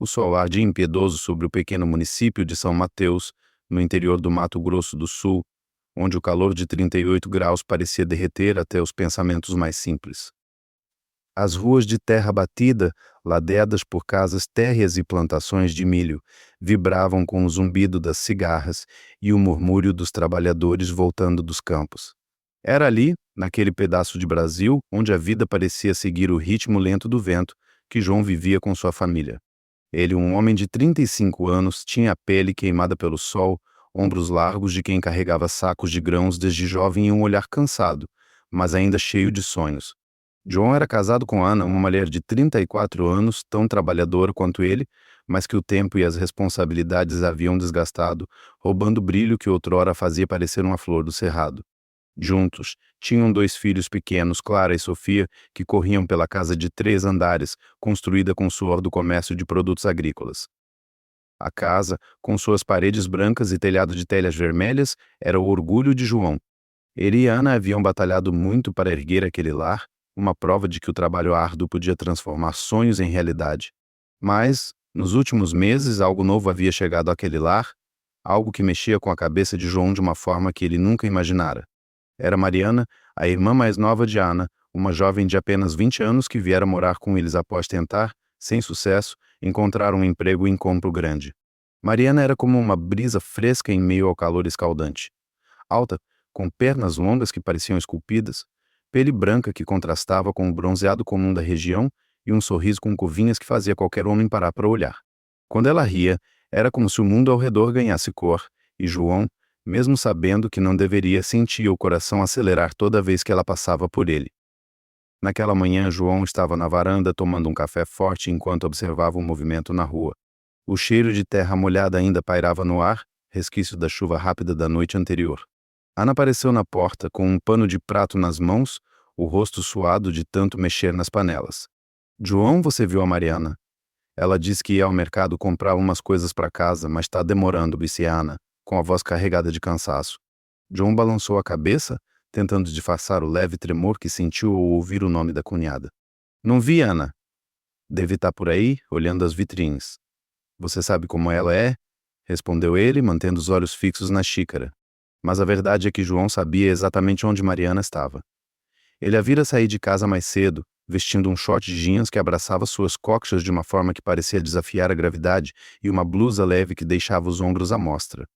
O sol ardia impiedoso sobre o pequeno município de São Mateus, no interior do Mato Grosso do Sul, onde o calor de 38 graus parecia derreter até os pensamentos mais simples. As ruas de terra batida, ladeadas por casas térreas e plantações de milho, vibravam com o zumbido das cigarras e o murmúrio dos trabalhadores voltando dos campos. Era ali, naquele pedaço de Brasil, onde a vida parecia seguir o ritmo lento do vento, que João vivia com sua família. Ele, um homem de 35 anos, tinha a pele queimada pelo sol, ombros largos de quem carregava sacos de grãos desde jovem e um olhar cansado, mas ainda cheio de sonhos. João era casado com Ana, uma mulher de 34 anos, tão trabalhadora quanto ele, mas que o tempo e as responsabilidades haviam desgastado, roubando o brilho que outrora fazia parecer uma flor do cerrado. Juntos, tinham 2 filhos pequenos, Clara e Sofia, que corriam pela casa de 3 andares, construída com o suor do comércio de produtos agrícolas. A casa, com suas paredes brancas e telhado de telhas vermelhas, era o orgulho de João. Ele e Ana haviam batalhado muito para erguer aquele lar, uma prova de que o trabalho árduo podia transformar sonhos em realidade. Mas, nos últimos meses, algo novo havia chegado àquele lar, algo que mexia com a cabeça de João de uma forma que ele nunca imaginara. Era Mariana, a irmã mais nova de Ana, uma jovem de apenas 20 anos que viera morar com eles após tentar, sem sucesso, encontrar um emprego em Campo Grande. Mariana era como uma brisa fresca em meio ao calor escaldante. Alta, com pernas longas que pareciam esculpidas, pele branca que contrastava com o bronzeado comum da região e um sorriso com curvinhas que fazia qualquer homem parar para olhar. Quando ela ria, era como se o mundo ao redor ganhasse cor, e João, mesmo sabendo que não deveria, sentia o coração acelerar toda vez que ela passava por ele. Naquela manhã, João estava na varanda tomando um café forte enquanto observava o movimento na rua. O cheiro de terra molhada ainda pairava no ar, resquício da chuva rápida da noite anterior. Ana apareceu na porta com um pano de prato nas mãos, o rosto suado de tanto mexer nas panelas. João, você viu a Mariana? Ela disse que ia ao mercado comprar umas coisas para casa, mas está demorando, disse Ana, com a voz carregada de cansaço. João balançou a cabeça, tentando disfarçar o leve tremor que sentiu ao ouvir o nome da cunhada. Não vi, Ana. Deve estar por aí, olhando as vitrines. Você sabe como ela é? Respondeu ele, mantendo os olhos fixos na xícara. Mas a verdade é que João sabia exatamente onde Mariana estava. Ele a vira sair de casa mais cedo, vestindo um short de jeans que abraçava suas coxas de uma forma que parecia desafiar a gravidade e uma blusa leve que deixava os ombros à mostra.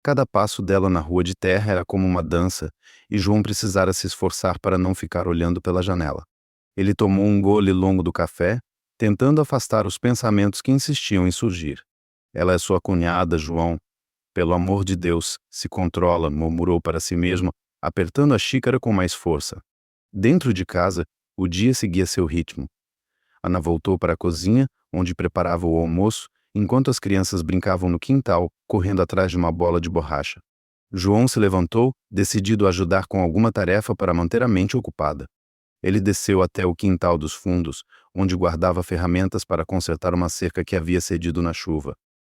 Cada passo dela na rua de terra era como uma dança, e João precisara se esforçar para não ficar olhando pela janela. Ele tomou um gole longo do café, tentando afastar os pensamentos que insistiam em surgir. Ela é sua cunhada, João. Pelo amor de Deus, se controla, murmurou para si mesmo, apertando a xícara com mais força. Dentro de casa, o dia seguia seu ritmo. Ana voltou para a cozinha, onde preparava o almoço, enquanto as crianças brincavam no quintal, correndo atrás de uma bola de borracha. João se levantou, decidido a ajudar com alguma tarefa para manter a mente ocupada. Ele desceu até o quintal dos fundos, onde guardava ferramentas para consertar uma cerca que havia cedido na chuva.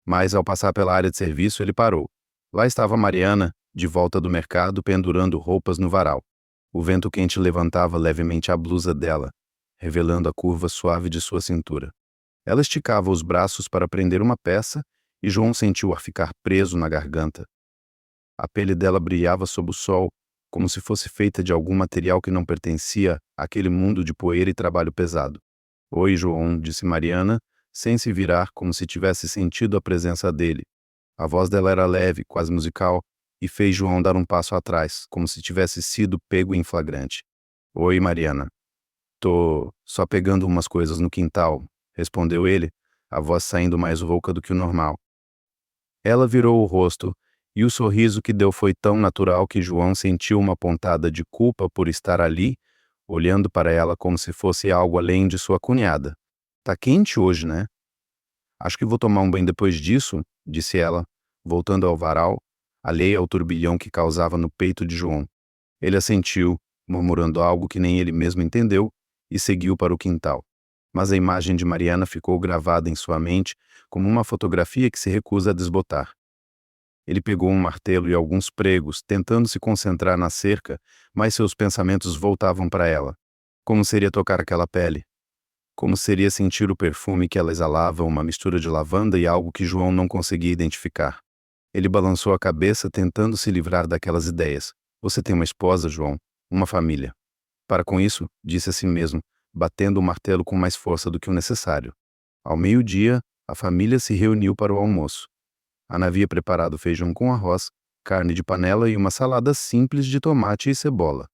Mas, ao passar pela área de serviço, ele parou. Lá estava Mariana, de volta do mercado, pendurando roupas no varal. O vento quente levantava levemente a blusa dela, revelando a curva suave de sua cintura. Ela esticava os braços para prender uma peça e João sentiu ar ficar preso na garganta. A pele dela brilhava sob o sol, como se fosse feita de algum material que não pertencia àquele mundo de poeira e trabalho pesado. Oi, João, disse Mariana, sem se virar, como se tivesse sentido a presença dele. A voz dela era leve, quase musical, e fez João dar um passo atrás, como se tivesse sido pego em flagrante. Oi, Mariana. Tô só pegando umas coisas no quintal, respondeu ele, a voz saindo mais rouca do que o normal. Ela virou o rosto, e o sorriso que deu foi tão natural que João sentiu uma pontada de culpa por estar ali, olhando para ela como se fosse algo além de sua cunhada. Tá quente hoje, né? Acho que vou tomar um banho depois disso, disse ela, voltando ao varal, alheia ao turbilhão que causava no peito de João. Ele assentiu, murmurando algo que nem ele mesmo entendeu, e seguiu para o quintal. Mas a imagem de Mariana ficou gravada em sua mente como uma fotografia que se recusa a desbotar. Ele pegou um martelo e alguns pregos, tentando se concentrar na cerca, mas seus pensamentos voltavam para ela. Como seria tocar aquela pele? Como seria sentir o perfume que ela exalava, uma mistura de lavanda e algo que João não conseguia identificar. Ele balançou a cabeça, tentando se livrar daquelas ideias. Você tem uma esposa, João, uma família. Para com isso, disse a si mesmo, batendo o martelo com mais força do que o necessário. Ao meio-dia, a família se reuniu para o almoço. Ana havia preparado feijão com arroz, carne de panela e uma salada simples de tomate e cebola.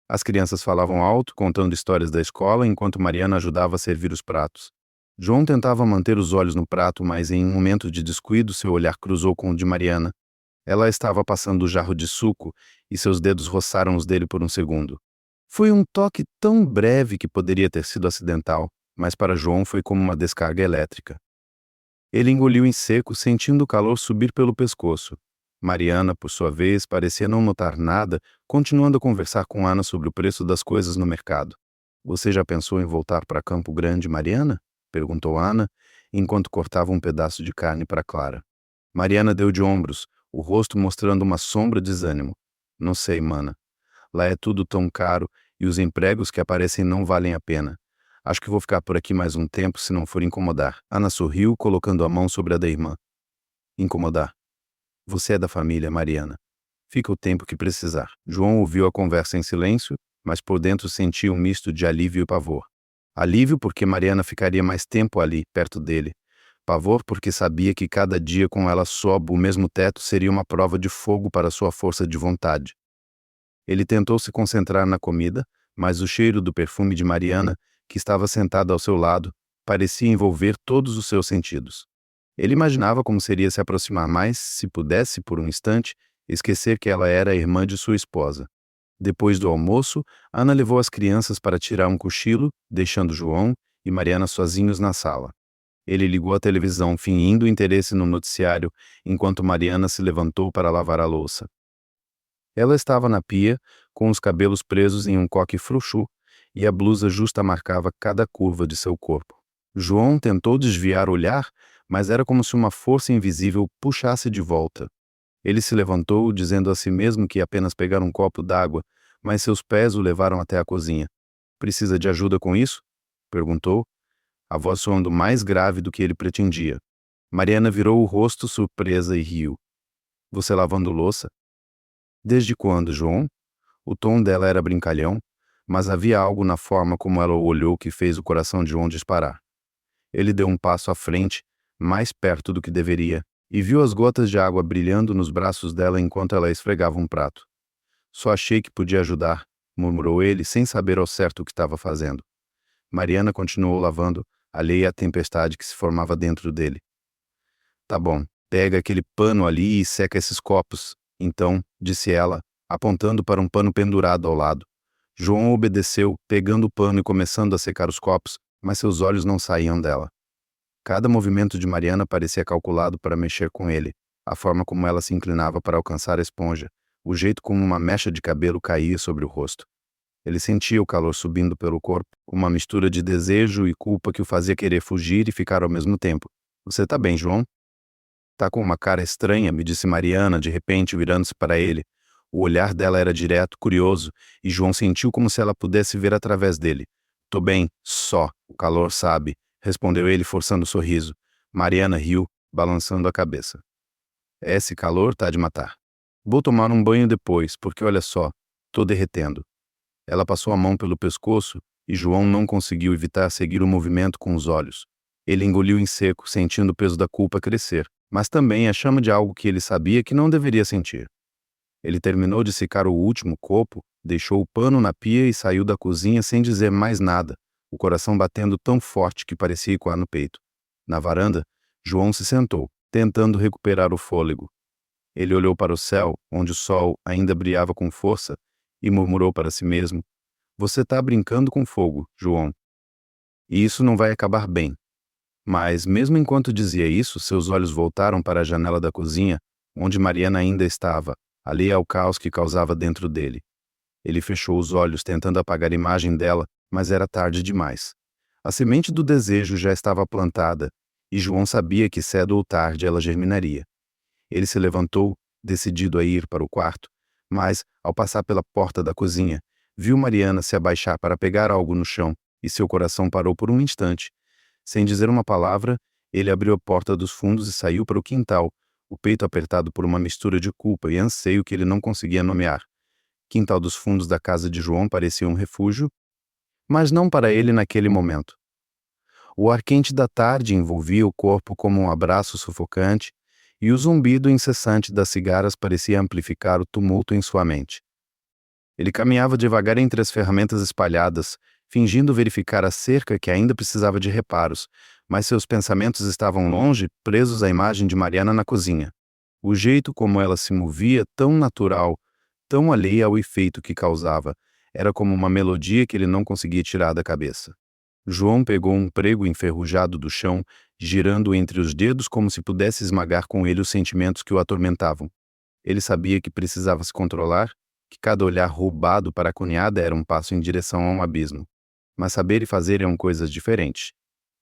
As crianças falavam alto, contando histórias da escola, enquanto Mariana ajudava a servir os pratos. João tentava manter os olhos no prato, mas em um momento de descuido seu olhar cruzou com o de Mariana. Ela estava passando o jarro de suco e seus dedos roçaram os dele por um segundo. Foi um toque tão breve que poderia ter sido acidental, mas para João foi como uma descarga elétrica. Ele engoliu em seco, sentindo o calor subir pelo pescoço. Mariana, por sua vez, parecia não notar nada, continuando a conversar com Ana sobre o preço das coisas no mercado. Você já pensou em voltar para Campo Grande, Mariana? Perguntou Ana, enquanto cortava um pedaço de carne para Clara. Mariana deu de ombros, o rosto mostrando uma sombra de desânimo. Não sei, mana. Lá é tudo tão caro e os empregos que aparecem não valem a pena. Acho que vou ficar por aqui mais um tempo se não for incomodar. Ana sorriu, colocando a mão sobre a da irmã. Incomodar? Você é da família, Mariana. Fica o tempo que precisar. João ouviu a conversa em silêncio, mas por dentro sentia um misto de alívio e pavor. Alívio porque Mariana ficaria mais tempo ali, perto dele. Pavor porque sabia que cada dia com ela sob o mesmo teto seria uma prova de fogo para sua força de vontade. Ele tentou se concentrar na comida, mas o cheiro do perfume de Mariana, que estava sentada ao seu lado, parecia envolver todos os seus sentidos. Ele imaginava como seria se aproximar mais, se pudesse, por um instante, esquecer que ela era a irmã de sua esposa. Depois do almoço, Ana levou as crianças para tirar um cochilo, deixando João e Mariana sozinhos na sala. Ele ligou a televisão, fingindo interesse no noticiário, enquanto Mariana se levantou para lavar a louça. Ela estava na pia, com os cabelos presos em um coque frufru, e a blusa justa marcava cada curva de seu corpo. João tentou desviar o olhar, mas era como se uma força invisível puxasse de volta. Ele se levantou, dizendo a si mesmo que ia apenas pegar um copo d'água, mas seus pés o levaram até a cozinha. Precisa de ajuda com isso? Perguntou, a voz soando mais grave do que ele pretendia. Mariana virou o rosto surpresa e riu. Você lavando louça? Desde quando, João? O tom dela era brincalhão, mas havia algo na forma como ela o olhou que fez o coração de João disparar. Ele deu um passo à frente, mais perto do que deveria, e viu as gotas de água brilhando nos braços dela enquanto ela esfregava um prato. Só achei que podia ajudar, murmurou ele, sem saber ao certo o que estava fazendo. Mariana continuou lavando, alheia à tempestade que se formava dentro dele. Tá bom, pega aquele pano ali e seca esses copos, então, disse ela, apontando para um pano pendurado ao lado. João obedeceu, pegando o pano e começando a secar os copos, mas seus olhos não saíam dela. Cada movimento de Mariana parecia calculado para mexer com ele, a forma como ela se inclinava para alcançar a esponja, o jeito como uma mecha de cabelo caía sobre o rosto. Ele sentia o calor subindo pelo corpo, uma mistura de desejo e culpa que o fazia querer fugir e ficar ao mesmo tempo. Você tá bem, João? Tá com uma cara estranha, me disse Mariana, de repente virando-se para ele. O olhar dela era direto, curioso, e João sentiu como se ela pudesse ver através dele. Tô bem, só, o calor sabe, respondeu ele forçando o sorriso. Mariana riu, balançando a cabeça. Esse calor tá de matar. Vou tomar um banho depois, porque olha só, tô derretendo. Ela passou a mão pelo pescoço e João não conseguiu evitar seguir o movimento com os olhos. Ele engoliu em seco, sentindo o peso da culpa crescer, mas também a chama de algo que ele sabia que não deveria sentir. Ele terminou de secar o último copo, deixou o pano na pia e saiu da cozinha sem dizer mais nada, o coração batendo tão forte que parecia ecoar no peito. Na varanda, João se sentou, tentando recuperar o fôlego. Ele olhou para o céu, onde o sol ainda brilhava com força, e murmurou para si mesmo: Você tá brincando com fogo, João. E isso não vai acabar bem. Mas, mesmo enquanto dizia isso, seus olhos voltaram para a janela da cozinha, onde Mariana ainda estava, ali ao caos que causava dentro dele. Ele fechou os olhos tentando apagar a imagem dela, mas era tarde demais. A semente do desejo já estava plantada, e João sabia que cedo ou tarde ela germinaria. Ele se levantou, decidido a ir para o quarto, mas, ao passar pela porta da cozinha, viu Mariana se abaixar para pegar algo no chão, e seu coração parou por um instante. Sem dizer uma palavra, ele abriu a porta dos fundos e saiu para o quintal, o peito apertado por uma mistura de culpa e anseio que ele não conseguia nomear. Quintal dos fundos da casa de João parecia um refúgio, mas não para ele naquele momento. O ar quente da tarde envolvia o corpo como um abraço sufocante, e o zumbido incessante das cigarras parecia amplificar o tumulto em sua mente. Ele caminhava devagar entre as ferramentas espalhadas, fingindo verificar a cerca que ainda precisava de reparos, mas seus pensamentos estavam longe, presos à imagem de Mariana na cozinha. O jeito como ela se movia, tão natural, tão alheia ao efeito que causava, era como uma melodia que ele não conseguia tirar da cabeça. João pegou um prego enferrujado do chão, girando entre os dedos como se pudesse esmagar com ele os sentimentos que o atormentavam. Ele sabia que precisava se controlar, que cada olhar roubado para a cunhada era um passo em direção a um abismo. Mas saber e fazer eram coisas diferentes.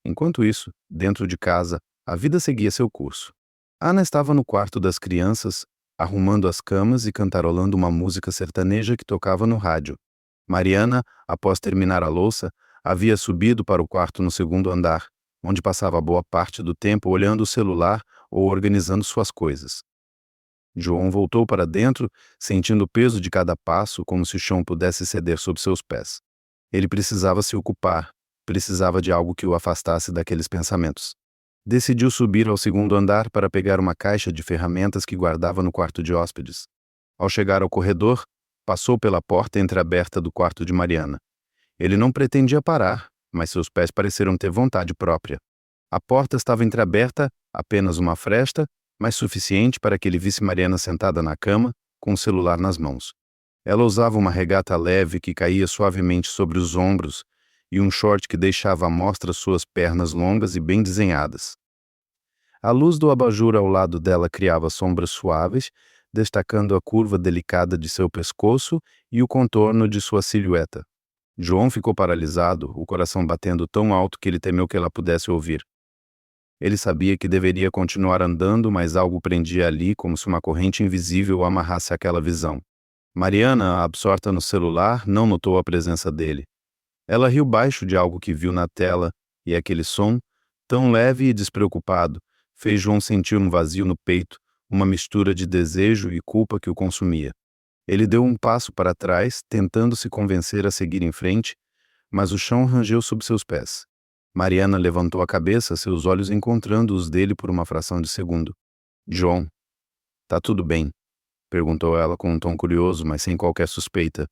Enquanto isso, dentro de casa, a vida seguia seu curso. Ana estava no quarto das crianças, arrumando as camas e cantarolando uma música sertaneja que tocava no rádio. Mariana, após terminar a louça, havia subido para o quarto no segundo andar, onde passava boa parte do tempo olhando o celular ou organizando suas coisas. João voltou para dentro, sentindo o peso de cada passo, como se o chão pudesse ceder sob seus pés. Ele precisava se ocupar, precisava de algo que o afastasse daqueles pensamentos. Decidiu subir ao segundo andar para pegar uma caixa de ferramentas que guardava no quarto de hóspedes. Ao chegar ao corredor, passou pela porta entreaberta do quarto de Mariana. Ele não pretendia parar, mas seus pés pareceram ter vontade própria. A porta estava entreaberta, apenas uma fresta, mas suficiente para que ele visse Mariana sentada na cama, com o celular nas mãos. Ela usava uma regata leve que caía suavemente sobre os ombros e um short que deixava à mostra suas pernas longas e bem desenhadas. A luz do abajur ao lado dela criava sombras suaves, destacando a curva delicada de seu pescoço e o contorno de sua silhueta. João ficou paralisado, o coração batendo tão alto que ele temeu que ela pudesse ouvir. Ele sabia que deveria continuar andando, mas algo prendia ali como se uma corrente invisível o amarrasse àquela visão. Mariana, absorta no celular, não notou a presença dele. Ela riu baixo de algo que viu na tela, e aquele som, tão leve e despreocupado, fez João sentir um vazio no peito, uma mistura de desejo e culpa que o consumia. Ele deu um passo para trás, tentando se convencer a seguir em frente, mas o chão rangeu sob seus pés. Mariana levantou a cabeça, seus olhos encontrando os dele por uma fração de segundo. João, tá tudo bem? Perguntou ela com um tom curioso, mas sem qualquer suspeita.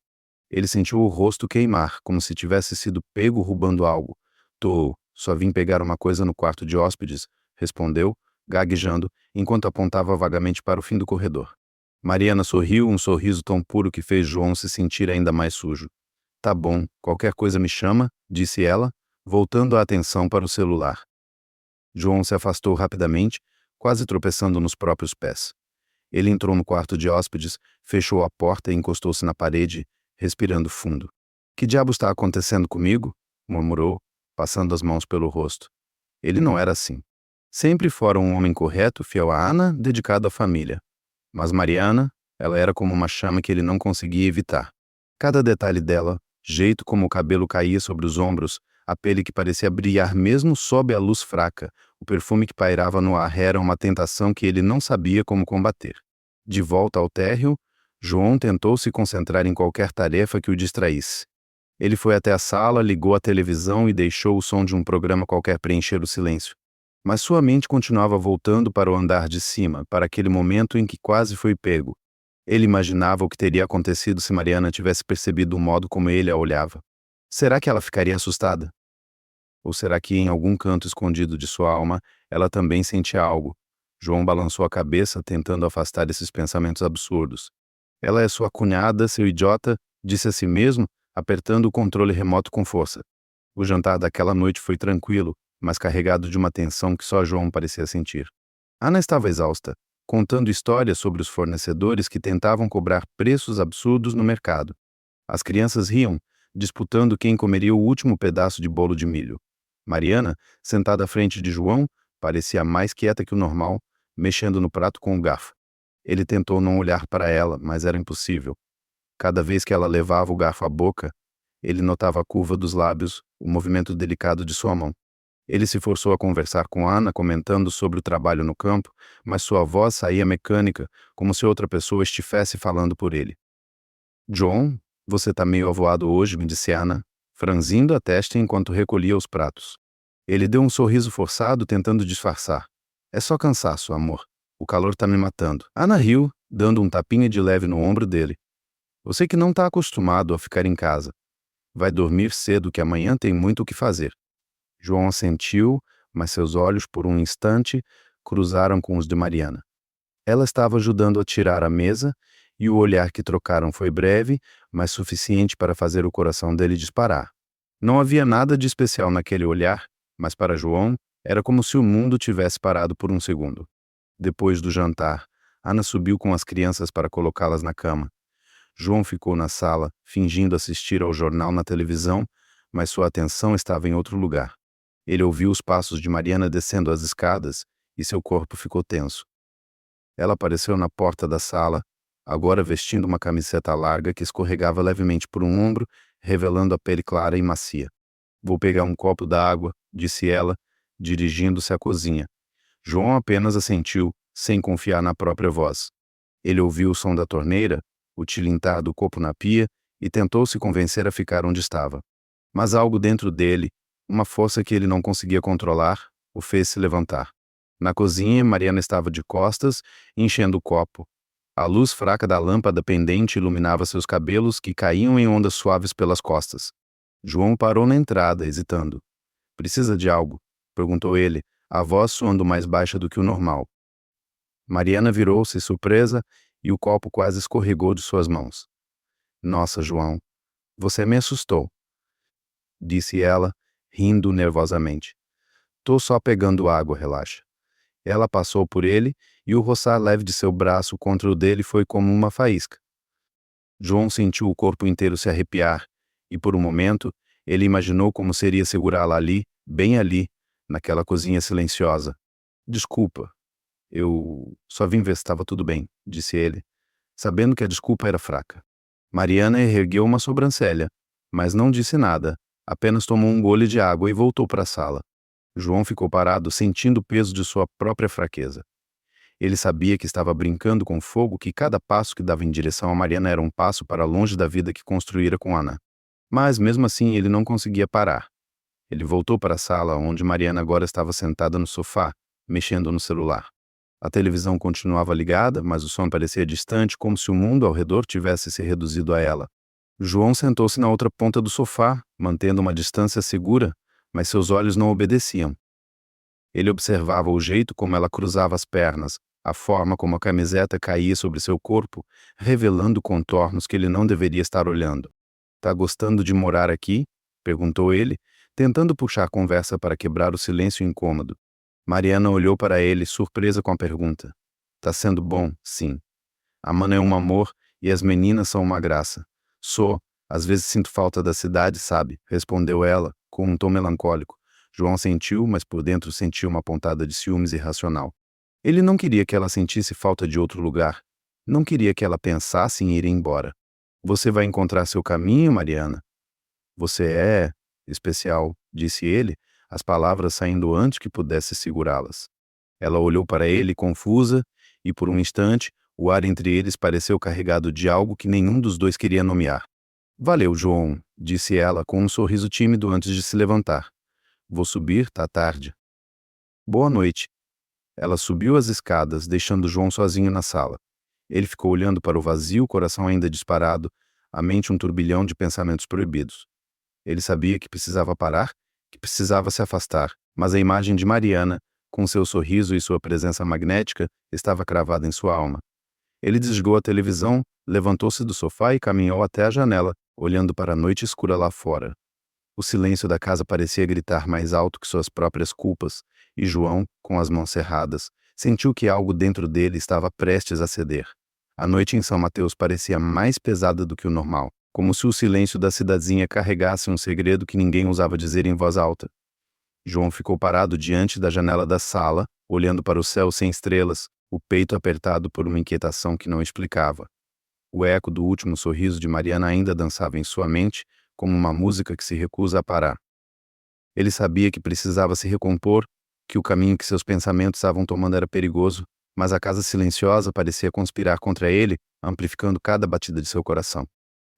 Ele sentiu o rosto queimar, como se tivesse sido pego roubando algo. Só vim pegar uma coisa no quarto de hóspedes, respondeu, gaguejando, enquanto apontava vagamente para o fim do corredor. Mariana sorriu, um sorriso tão puro que fez João se sentir ainda mais sujo. Tá bom, qualquer coisa me chama, disse ela, voltando a atenção para o celular. João se afastou rapidamente, quase tropeçando nos próprios pés. Ele entrou no quarto de hóspedes, fechou a porta e encostou-se na parede, respirando fundo. Que diabo está acontecendo comigo? Murmurou, passando as mãos pelo rosto. Ele não era assim. Sempre fora um homem correto, fiel a Ana, dedicado à família. Mas Mariana, ela era como uma chama que ele não conseguia evitar. Cada detalhe dela, jeito como o cabelo caía sobre os ombros, a pele que parecia brilhar mesmo sob a luz fraca, o perfume que pairava no ar era uma tentação que ele não sabia como combater. De volta ao térreo, João tentou se concentrar em qualquer tarefa que o distraísse. Ele foi até a sala, ligou a televisão e deixou o som de um programa qualquer preencher o silêncio. Mas sua mente continuava voltando para o andar de cima, para aquele momento em que quase foi pego. Ele imaginava o que teria acontecido se Mariana tivesse percebido o modo como ele a olhava. Será que ela ficaria assustada? Ou será que em algum canto escondido de sua alma, ela também sentia algo? João balançou a cabeça, tentando afastar esses pensamentos absurdos. Ela é sua cunhada, seu idiota, disse a si mesmo, apertando o controle remoto com força. O jantar daquela noite foi tranquilo, mas carregado de uma tensão que só João parecia sentir. Ana estava exausta, contando histórias sobre os fornecedores que tentavam cobrar preços absurdos no mercado. As crianças riam, disputando quem comeria o último pedaço de bolo de milho. Mariana, sentada à frente de João, parecia mais quieta que o normal, mexendo no prato com o garfo. Ele tentou não olhar para ela, mas era impossível. Cada vez que ela levava o garfo à boca, Ele notava a curva dos lábios, o movimento delicado de sua mão. Ele se forçou a conversar com Ana, comentando sobre o trabalho no campo, mas sua voz saía mecânica, como se outra pessoa estivesse falando por ele. John, você tá meio avoado hoje, me disse Ana, franzindo a testa enquanto recolhia os pratos. Ele deu um sorriso forçado, tentando disfarçar. É só cansaço, amor. O calor tá me matando. Ana riu, dando um tapinha de leve no ombro dele. Você que não tá acostumado a ficar em casa. Vai dormir cedo que amanhã tem muito o que fazer. João assentiu, mas seus olhos, por um instante, cruzaram com os de Mariana. Ela estava ajudando a tirar a mesa, e o olhar que trocaram foi breve, mas suficiente para fazer o coração dele disparar. Não havia nada de especial naquele olhar, mas para João, era como se o mundo tivesse parado por um segundo. Depois do jantar, Ana subiu com as crianças para colocá-las na cama. João ficou na sala, fingindo assistir ao jornal na televisão, mas sua atenção estava em outro lugar. Ele ouviu os passos de Mariana descendo as escadas e seu corpo ficou tenso. Ela apareceu na porta da sala, agora vestindo uma camiseta larga que escorregava levemente por um ombro, revelando a pele clara e macia. Vou pegar um copo d'água, disse ela, dirigindo-se à cozinha. João apenas assentiu, sem confiar na própria voz. Ele ouviu o som da torneira, o tilintar do copo na pia e tentou se convencer a ficar onde estava. Mas algo dentro dele, uma força que ele não conseguia controlar, o fez se levantar. Na cozinha, Mariana estava de costas, enchendo o copo. A luz fraca da lâmpada pendente iluminava seus cabelos que caíam em ondas suaves pelas costas. João parou na entrada, hesitando. Precisa de algo? Perguntou ele, a voz soando mais baixa do que o normal. Mariana virou-se surpresa e o copo quase escorregou de suas mãos. Nossa, João, você me assustou, disse ela, rindo nervosamente. Tô só pegando água, relaxa. Ela passou por ele e o roçar leve de seu braço contra o dele foi como uma faísca. João sentiu o corpo inteiro se arrepiar e, por um momento, ele imaginou como seria segurá-la ali, bem ali, naquela cozinha silenciosa. Desculpa, eu só vim ver se estava tudo bem, disse ele, sabendo que a desculpa era fraca. Mariana ergueu uma sobrancelha, mas não disse nada, apenas tomou um gole de água e voltou para a sala. João ficou parado, sentindo o peso de sua própria fraqueza. Ele sabia que estava brincando com fogo, que cada passo que dava em direção a Mariana era um passo para longe da vida que construíra com Ana. Mas, mesmo assim, ele não conseguia parar. Ele voltou para a sala, onde Mariana agora estava sentada no sofá, mexendo no celular. A televisão continuava ligada, mas o som parecia distante, como se o mundo ao redor tivesse se reduzido a ela. João sentou-se na outra ponta do sofá, mantendo uma distância segura, mas seus olhos não obedeciam. Ele observava o jeito como ela cruzava as pernas, a forma como a camiseta caía sobre seu corpo, revelando contornos que ele não deveria estar olhando. Tá gostando de morar aqui? Perguntou ele, tentando puxar a conversa para quebrar o silêncio incômodo. Mariana olhou para ele, surpresa com a pergunta. Tá sendo bom, sim. A Mana é um amor e as meninas são uma graça. Às vezes sinto falta da cidade, sabe? Respondeu ela, com um tom melancólico. João sentiu, mas por dentro sentiu uma pontada de ciúmes irracional. Ele não queria que ela sentisse falta de outro lugar. Não queria que ela pensasse em ir embora. Você vai encontrar seu caminho, Mariana? Você é especial, disse ele, as palavras saindo antes que pudesse segurá-las. Ela olhou para ele, confusa, e por um instante, o ar entre eles pareceu carregado de algo que nenhum dos dois queria nomear. Valeu, João, disse ela com um sorriso tímido antes de se levantar. Vou subir, tá tarde. Boa noite. Ela subiu as escadas, deixando João sozinho na sala. Ele ficou olhando para o vazio, o coração ainda disparado, a mente um turbilhão de pensamentos proibidos. Ele sabia que precisava parar, que precisava se afastar, mas a imagem de Mariana, com seu sorriso e sua presença magnética, estava cravada em sua alma. Ele desligou a televisão, levantou-se do sofá e caminhou até a janela, olhando para a noite escura lá fora. O silêncio da casa parecia gritar mais alto que suas próprias culpas, e João, com as mãos cerradas, sentiu que algo dentro dele estava prestes a ceder. A noite em São Mateus parecia mais pesada do que o normal, como se o silêncio da cidadezinha carregasse um segredo que ninguém ousava dizer em voz alta. João ficou parado diante da janela da sala, olhando para o céu sem estrelas, o peito apertado por uma inquietação que não explicava. O eco do último sorriso de Mariana ainda dançava em sua mente, como uma música que se recusa a parar. Ele sabia que precisava se recompor, que o caminho que seus pensamentos estavam tomando era perigoso, mas a casa silenciosa parecia conspirar contra ele, amplificando cada batida de seu coração.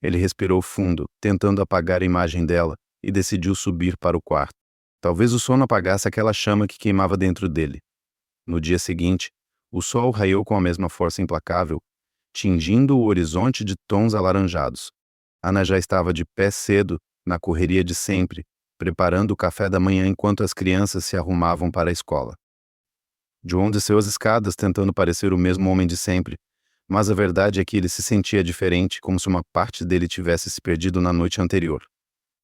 Ele respirou fundo, tentando apagar a imagem dela, e decidiu subir para o quarto. Talvez o sono apagasse aquela chama que queimava dentro dele. No dia seguinte, o sol raiou com a mesma força implacável, tingindo o horizonte de tons alaranjados. Ana já estava de pé cedo, na correria de sempre, preparando o café da manhã enquanto as crianças se arrumavam para a escola. João desceu as escadas tentando parecer o mesmo homem de sempre, mas a verdade é que ele se sentia diferente, como se uma parte dele tivesse se perdido na noite anterior.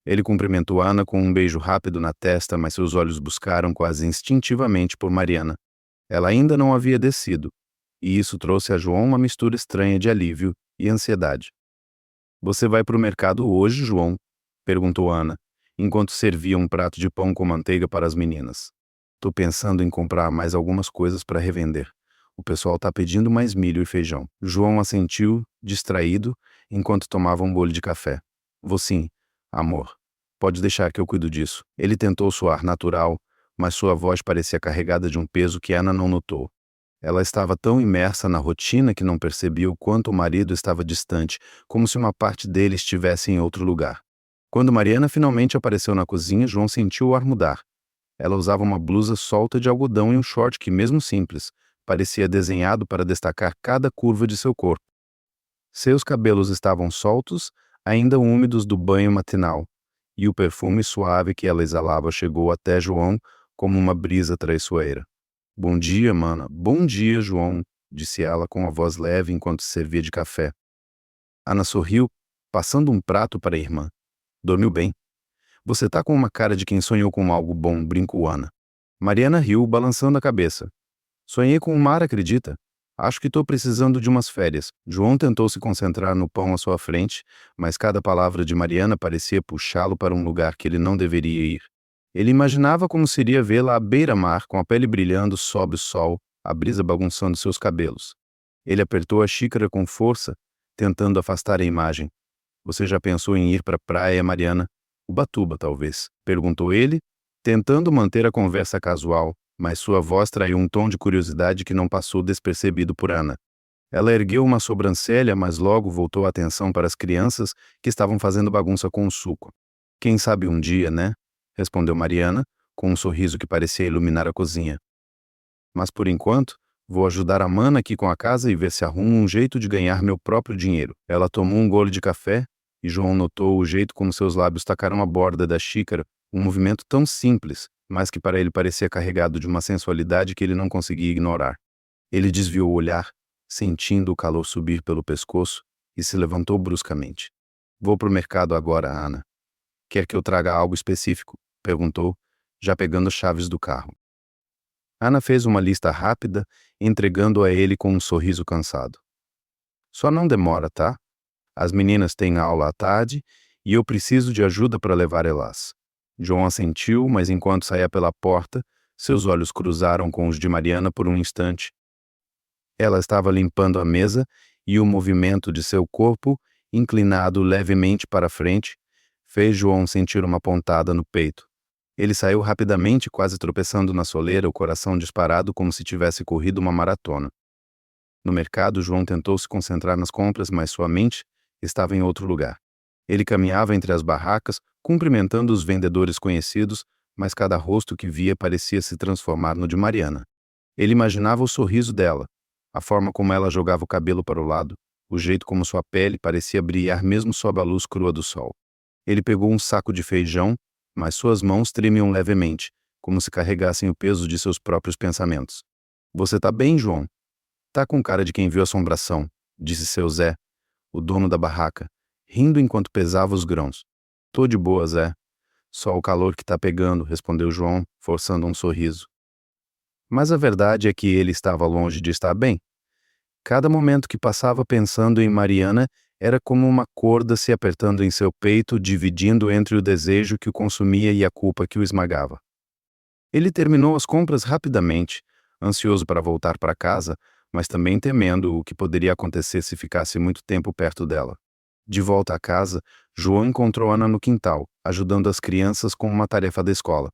Ele cumprimentou Ana com um beijo rápido na testa, mas seus olhos buscaram quase instintivamente por Mariana. Ela ainda não havia descido, e isso trouxe a João uma mistura estranha de alívio e ansiedade. "Você vai para o mercado hoje, João?" perguntou Ana, enquanto servia um prato de pão com manteiga para as meninas. "Tô pensando em comprar mais algumas coisas para revender. O pessoal tá pedindo mais milho e feijão." João assentiu, distraído, enquanto tomava um bolo de café. "Vou sim, amor. Pode deixar que eu cuido disso." Ele tentou soar natural, mas sua voz parecia carregada de um peso que Ana não notou. Ela estava tão imersa na rotina que não percebia o quanto o marido estava distante, como se uma parte dele estivesse em outro lugar. Quando Mariana finalmente apareceu na cozinha, João sentiu o ar mudar. Ela usava uma blusa solta de algodão e um short que, mesmo simples, parecia desenhado para destacar cada curva de seu corpo. Seus cabelos estavam soltos, ainda úmidos do banho matinal, e o perfume suave que ela exalava chegou até João como uma brisa traiçoeira. "Bom dia, mana. Bom dia, João", disse ela com a voz leve enquanto servia de café. Ana sorriu, passando um prato para a irmã. "Dormiu bem? Você tá com uma cara de quem sonhou com algo bom", brincou Ana. Mariana riu, balançando a cabeça. "Sonhei com o mar, acredita? Acho que estou precisando de umas férias." João tentou se concentrar no pão à sua frente, mas cada palavra de Mariana parecia puxá-lo para um lugar que ele não deveria ir. Ele imaginava como seria vê-la à beira-mar, com a pele brilhando sob o sol, a brisa bagunçando seus cabelos. Ele apertou a xícara com força, tentando afastar a imagem. "Você já pensou em ir para a praia, Mariana?" "Ubatuba, talvez?" perguntou ele, tentando manter a conversa casual, mas sua voz traiu um tom de curiosidade que não passou despercebido por Ana. Ela ergueu uma sobrancelha, mas logo voltou a atenção para as crianças que estavam fazendo bagunça com o suco. "Quem sabe um dia, né?" respondeu Mariana, com um sorriso que parecia iluminar a cozinha. "Mas por enquanto, vou ajudar a mana aqui com a casa e ver se arrumo um jeito de ganhar meu próprio dinheiro." Ela tomou um gole de café, e João notou o jeito como seus lábios tacaram a borda da xícara, um movimento tão simples, mas que para ele parecia carregado de uma sensualidade que ele não conseguia ignorar. Ele desviou o olhar, sentindo o calor subir pelo pescoço, e se levantou bruscamente. "Vou pro mercado agora, Ana." "Quer que eu traga algo específico?" perguntou, já pegando as chaves do carro. Ana fez uma lista rápida, entregando-a a ele com um sorriso cansado. "Só não demora, tá? As meninas têm aula à tarde e eu preciso de ajuda para levar elas." João assentiu, mas enquanto saía pela porta, seus olhos cruzaram com os de Mariana por um instante. Ela estava limpando a mesa e o movimento de seu corpo, inclinado levemente para frente, fez João sentir uma pontada no peito. Ele saiu rapidamente, quase tropeçando na soleira, o coração disparado como se tivesse corrido uma maratona. No mercado, João tentou se concentrar nas compras, mas sua mente estava em outro lugar. Ele caminhava entre as barracas, cumprimentando os vendedores conhecidos, mas cada rosto que via parecia se transformar no de Mariana. Ele imaginava o sorriso dela, a forma como ela jogava o cabelo para o lado, o jeito como sua pele parecia brilhar mesmo sob a luz crua do sol. Ele pegou um saco de feijão, mas suas mãos tremiam levemente, como se carregassem o peso de seus próprios pensamentos. "Você tá bem, João?" "Tá com cara de quem viu assombração", disse seu Zé, o dono da barraca, rindo enquanto pesava os grãos. "Tô de boa, Zé. Só o calor que tá pegando", respondeu João, forçando um sorriso. Mas a verdade é que ele estava longe de estar bem. Cada momento que passava pensando em Mariana era como uma corda se apertando em seu peito, dividindo entre o desejo que o consumia e a culpa que o esmagava. Ele terminou as compras rapidamente, ansioso para voltar para casa, mas também temendo o que poderia acontecer se ficasse muito tempo perto dela. De volta à casa, João encontrou Ana no quintal, ajudando as crianças com uma tarefa da escola.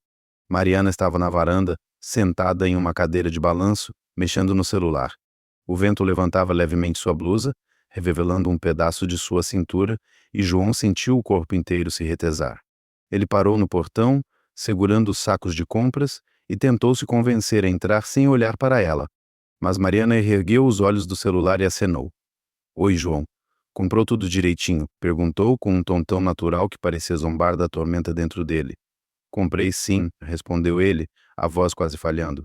Mariana estava na varanda, sentada em uma cadeira de balanço, mexendo no celular. O vento levantava levemente sua blusa, revelando um pedaço de sua cintura, e João sentiu o corpo inteiro se retesar. Ele parou no portão, segurando os sacos de compras, e tentou se convencer a entrar sem olhar para ela. Mas Mariana ergueu os olhos do celular e acenou. Oi, João. Comprou tudo direitinho? Perguntou com um tom tão natural que parecia zombar da tormenta dentro dele. Comprei sim, respondeu ele, a voz quase falhando.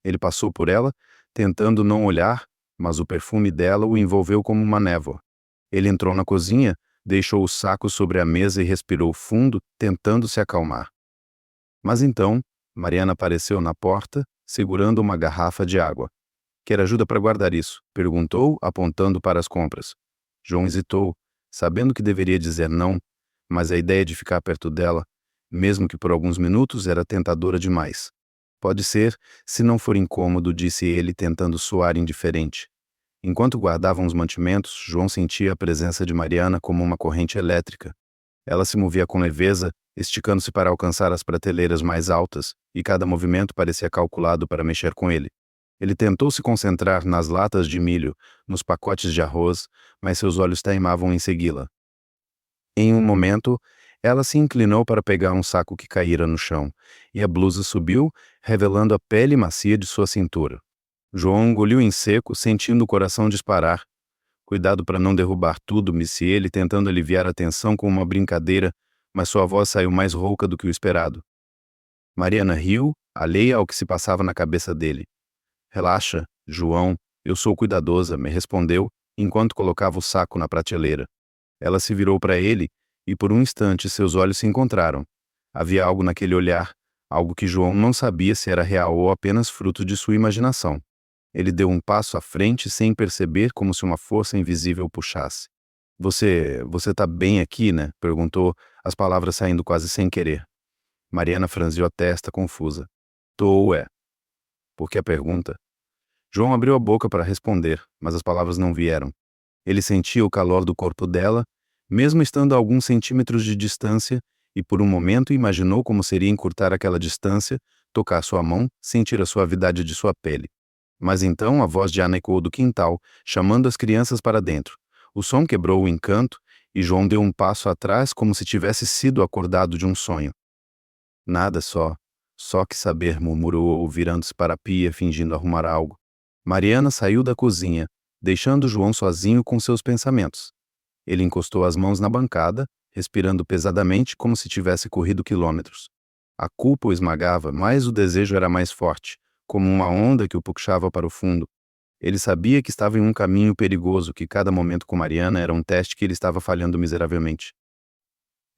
Ele passou por ela, tentando não olhar, mas o perfume dela o envolveu como uma névoa. Ele entrou na cozinha, deixou o saco sobre a mesa e respirou fundo, tentando se acalmar. Mas então, Mariana apareceu na porta, segurando uma garrafa de água. Quer ajuda para guardar isso? Perguntou, apontando para as compras. João hesitou, sabendo que deveria dizer não, mas a ideia de ficar perto dela, mesmo que por alguns minutos, era tentadora demais. Pode ser, se não for incômodo, disse ele, tentando soar indiferente. Enquanto guardavam os mantimentos, João sentia a presença de Mariana como uma corrente elétrica. Ela se movia com leveza, esticando-se para alcançar as prateleiras mais altas, e cada movimento parecia calculado para mexer com ele. Ele tentou se concentrar nas latas de milho, nos pacotes de arroz, mas seus olhos teimavam em segui-la. Em um momento, ela se inclinou para pegar um saco que caíra no chão, e a blusa subiu, revelando a pele macia de sua cintura. João engoliu em seco, sentindo o coração disparar. Cuidado para não derrubar tudo, disse ele, tentando aliviar a tensão com uma brincadeira, mas sua voz saiu mais rouca do que o esperado. Mariana riu, alheia ao que se passava na cabeça dele. Relaxa, João, eu sou cuidadosa, me respondeu, enquanto colocava o saco na prateleira. Ela se virou para ele, e por um instante seus olhos se encontraram. Havia algo naquele olhar, algo que João não sabia se era real ou apenas fruto de sua imaginação. Ele deu um passo à frente sem perceber, como se uma força invisível o puxasse. Você tá bem aqui, né? Perguntou, as palavras saindo quase sem querer. Mariana franziu a testa, confusa. Tô, é. Por que a pergunta? João abriu a boca para responder, mas as palavras não vieram. Ele sentia o calor do corpo dela, mesmo estando a alguns centímetros de distância, e por um momento imaginou como seria encurtar aquela distância, tocar sua mão, sentir a suavidade de sua pele. Mas então a voz de Ana ecoou do quintal, chamando as crianças para dentro. O som quebrou o encanto, e João deu um passo atrás como se tivesse sido acordado de um sonho. Nada só que saber, murmurou, virando-se para a pia, fingindo arrumar algo. Mariana saiu da cozinha, deixando João sozinho com seus pensamentos. Ele encostou as mãos na bancada, respirando pesadamente como se tivesse corrido quilômetros. A culpa o esmagava, mas o desejo era mais forte, como uma onda que o puxava para o fundo. Ele sabia que estava em um caminho perigoso, que cada momento com Mariana era um teste que ele estava falhando miseravelmente.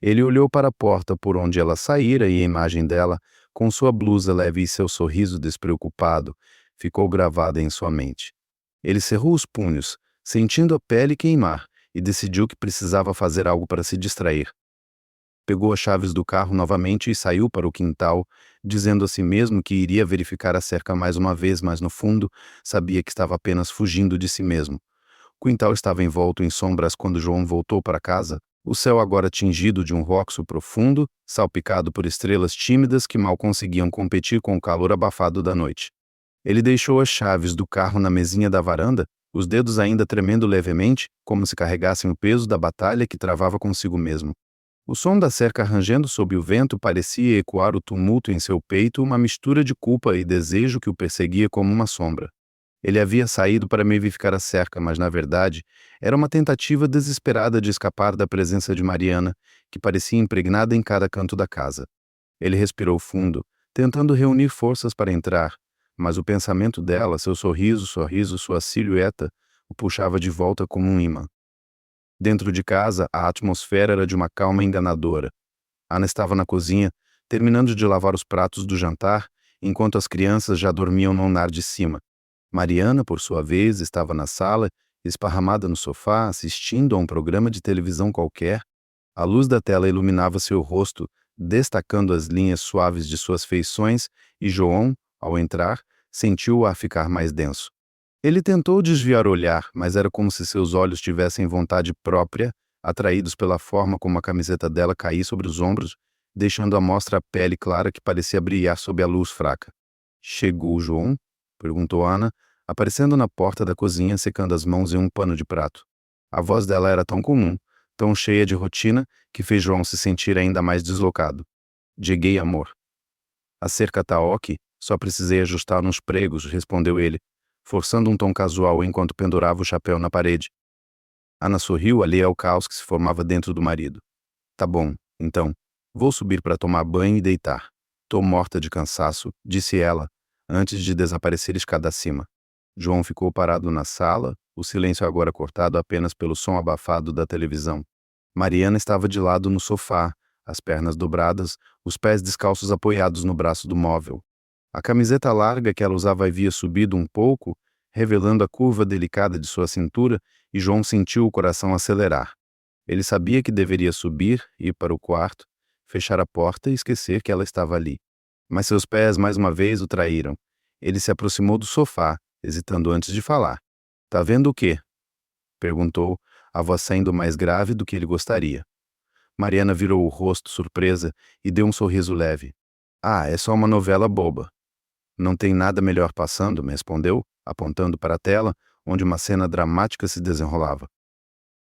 Ele olhou para a porta por onde ela saíra e a imagem dela, com sua blusa leve e seu sorriso despreocupado, ficou gravada em sua mente. Ele cerrou os punhos, sentindo a pele queimar, e decidiu que precisava fazer algo para se distrair. Pegou as chaves do carro novamente e saiu para o quintal, dizendo a si mesmo que iria verificar a cerca mais uma vez, mas no fundo, sabia que estava apenas fugindo de si mesmo. O quintal estava envolto em sombras quando João voltou para casa, o céu agora tingido de um roxo profundo, salpicado por estrelas tímidas que mal conseguiam competir com o calor abafado da noite. Ele deixou as chaves do carro na mesinha da varanda, os dedos ainda tremendo levemente, como se carregassem o peso da batalha que travava consigo mesmo. O som da cerca rangendo sob o vento parecia ecoar o tumulto em seu peito, uma mistura de culpa e desejo que o perseguia como uma sombra. Ele havia saído para verificar a cerca, mas na verdade era uma tentativa desesperada de escapar da presença de Mariana, que parecia impregnada em cada canto da casa. Ele respirou fundo, tentando reunir forças para entrar, mas o pensamento dela, seu sorriso, sua silhueta, o puxava de volta como um imã. Dentro de casa, a atmosfera era de uma calma enganadora. Ana estava na cozinha, terminando de lavar os pratos do jantar, enquanto as crianças já dormiam no andar de cima. Mariana, por sua vez, estava na sala, esparramada no sofá, assistindo a um programa de televisão qualquer. A luz da tela iluminava seu rosto, destacando as linhas suaves de suas feições, e João, ao entrar, sentiu-o a ficar mais denso. Ele tentou desviar o olhar, mas era como se seus olhos tivessem vontade própria, atraídos pela forma como a camiseta dela caía sobre os ombros, deixando à mostra a pele clara que parecia brilhar sob a luz fraca. "Chegou João?" perguntou Ana, aparecendo na porta da cozinha secando as mãos em um pano de prato. A voz dela era tão comum, tão cheia de rotina, que fez João se sentir ainda mais deslocado. "Cheguei, amor." "A cerca tá ok, só precisei ajustar nos pregos", respondeu ele, forçando um tom casual enquanto pendurava o chapéu na parede. Ana sorriu, alheia ao caos que se formava dentro do marido. "Tá bom, então. Vou subir para tomar banho e deitar. Tô morta de cansaço", disse ela, antes de desaparecer escada acima. João ficou parado na sala, o silêncio agora cortado apenas pelo som abafado da televisão. Mariana estava de lado no sofá, as pernas dobradas, os pés descalços apoiados no braço do móvel. A camiseta larga que ela usava havia subido um pouco, revelando a curva delicada de sua cintura, e João sentiu o coração acelerar. Ele sabia que deveria subir, ir para o quarto, fechar a porta e esquecer que ela estava ali. Mas seus pés mais uma vez o traíram. Ele se aproximou do sofá, hesitando antes de falar. "Tá vendo o quê?" perguntou, a voz saindo mais grave do que ele gostaria. Mariana virou o rosto, surpresa, e deu um sorriso leve. "Ah, é só uma novela boba." "Não tem nada melhor passando", me respondeu, apontando para a tela, onde uma cena dramática se desenrolava.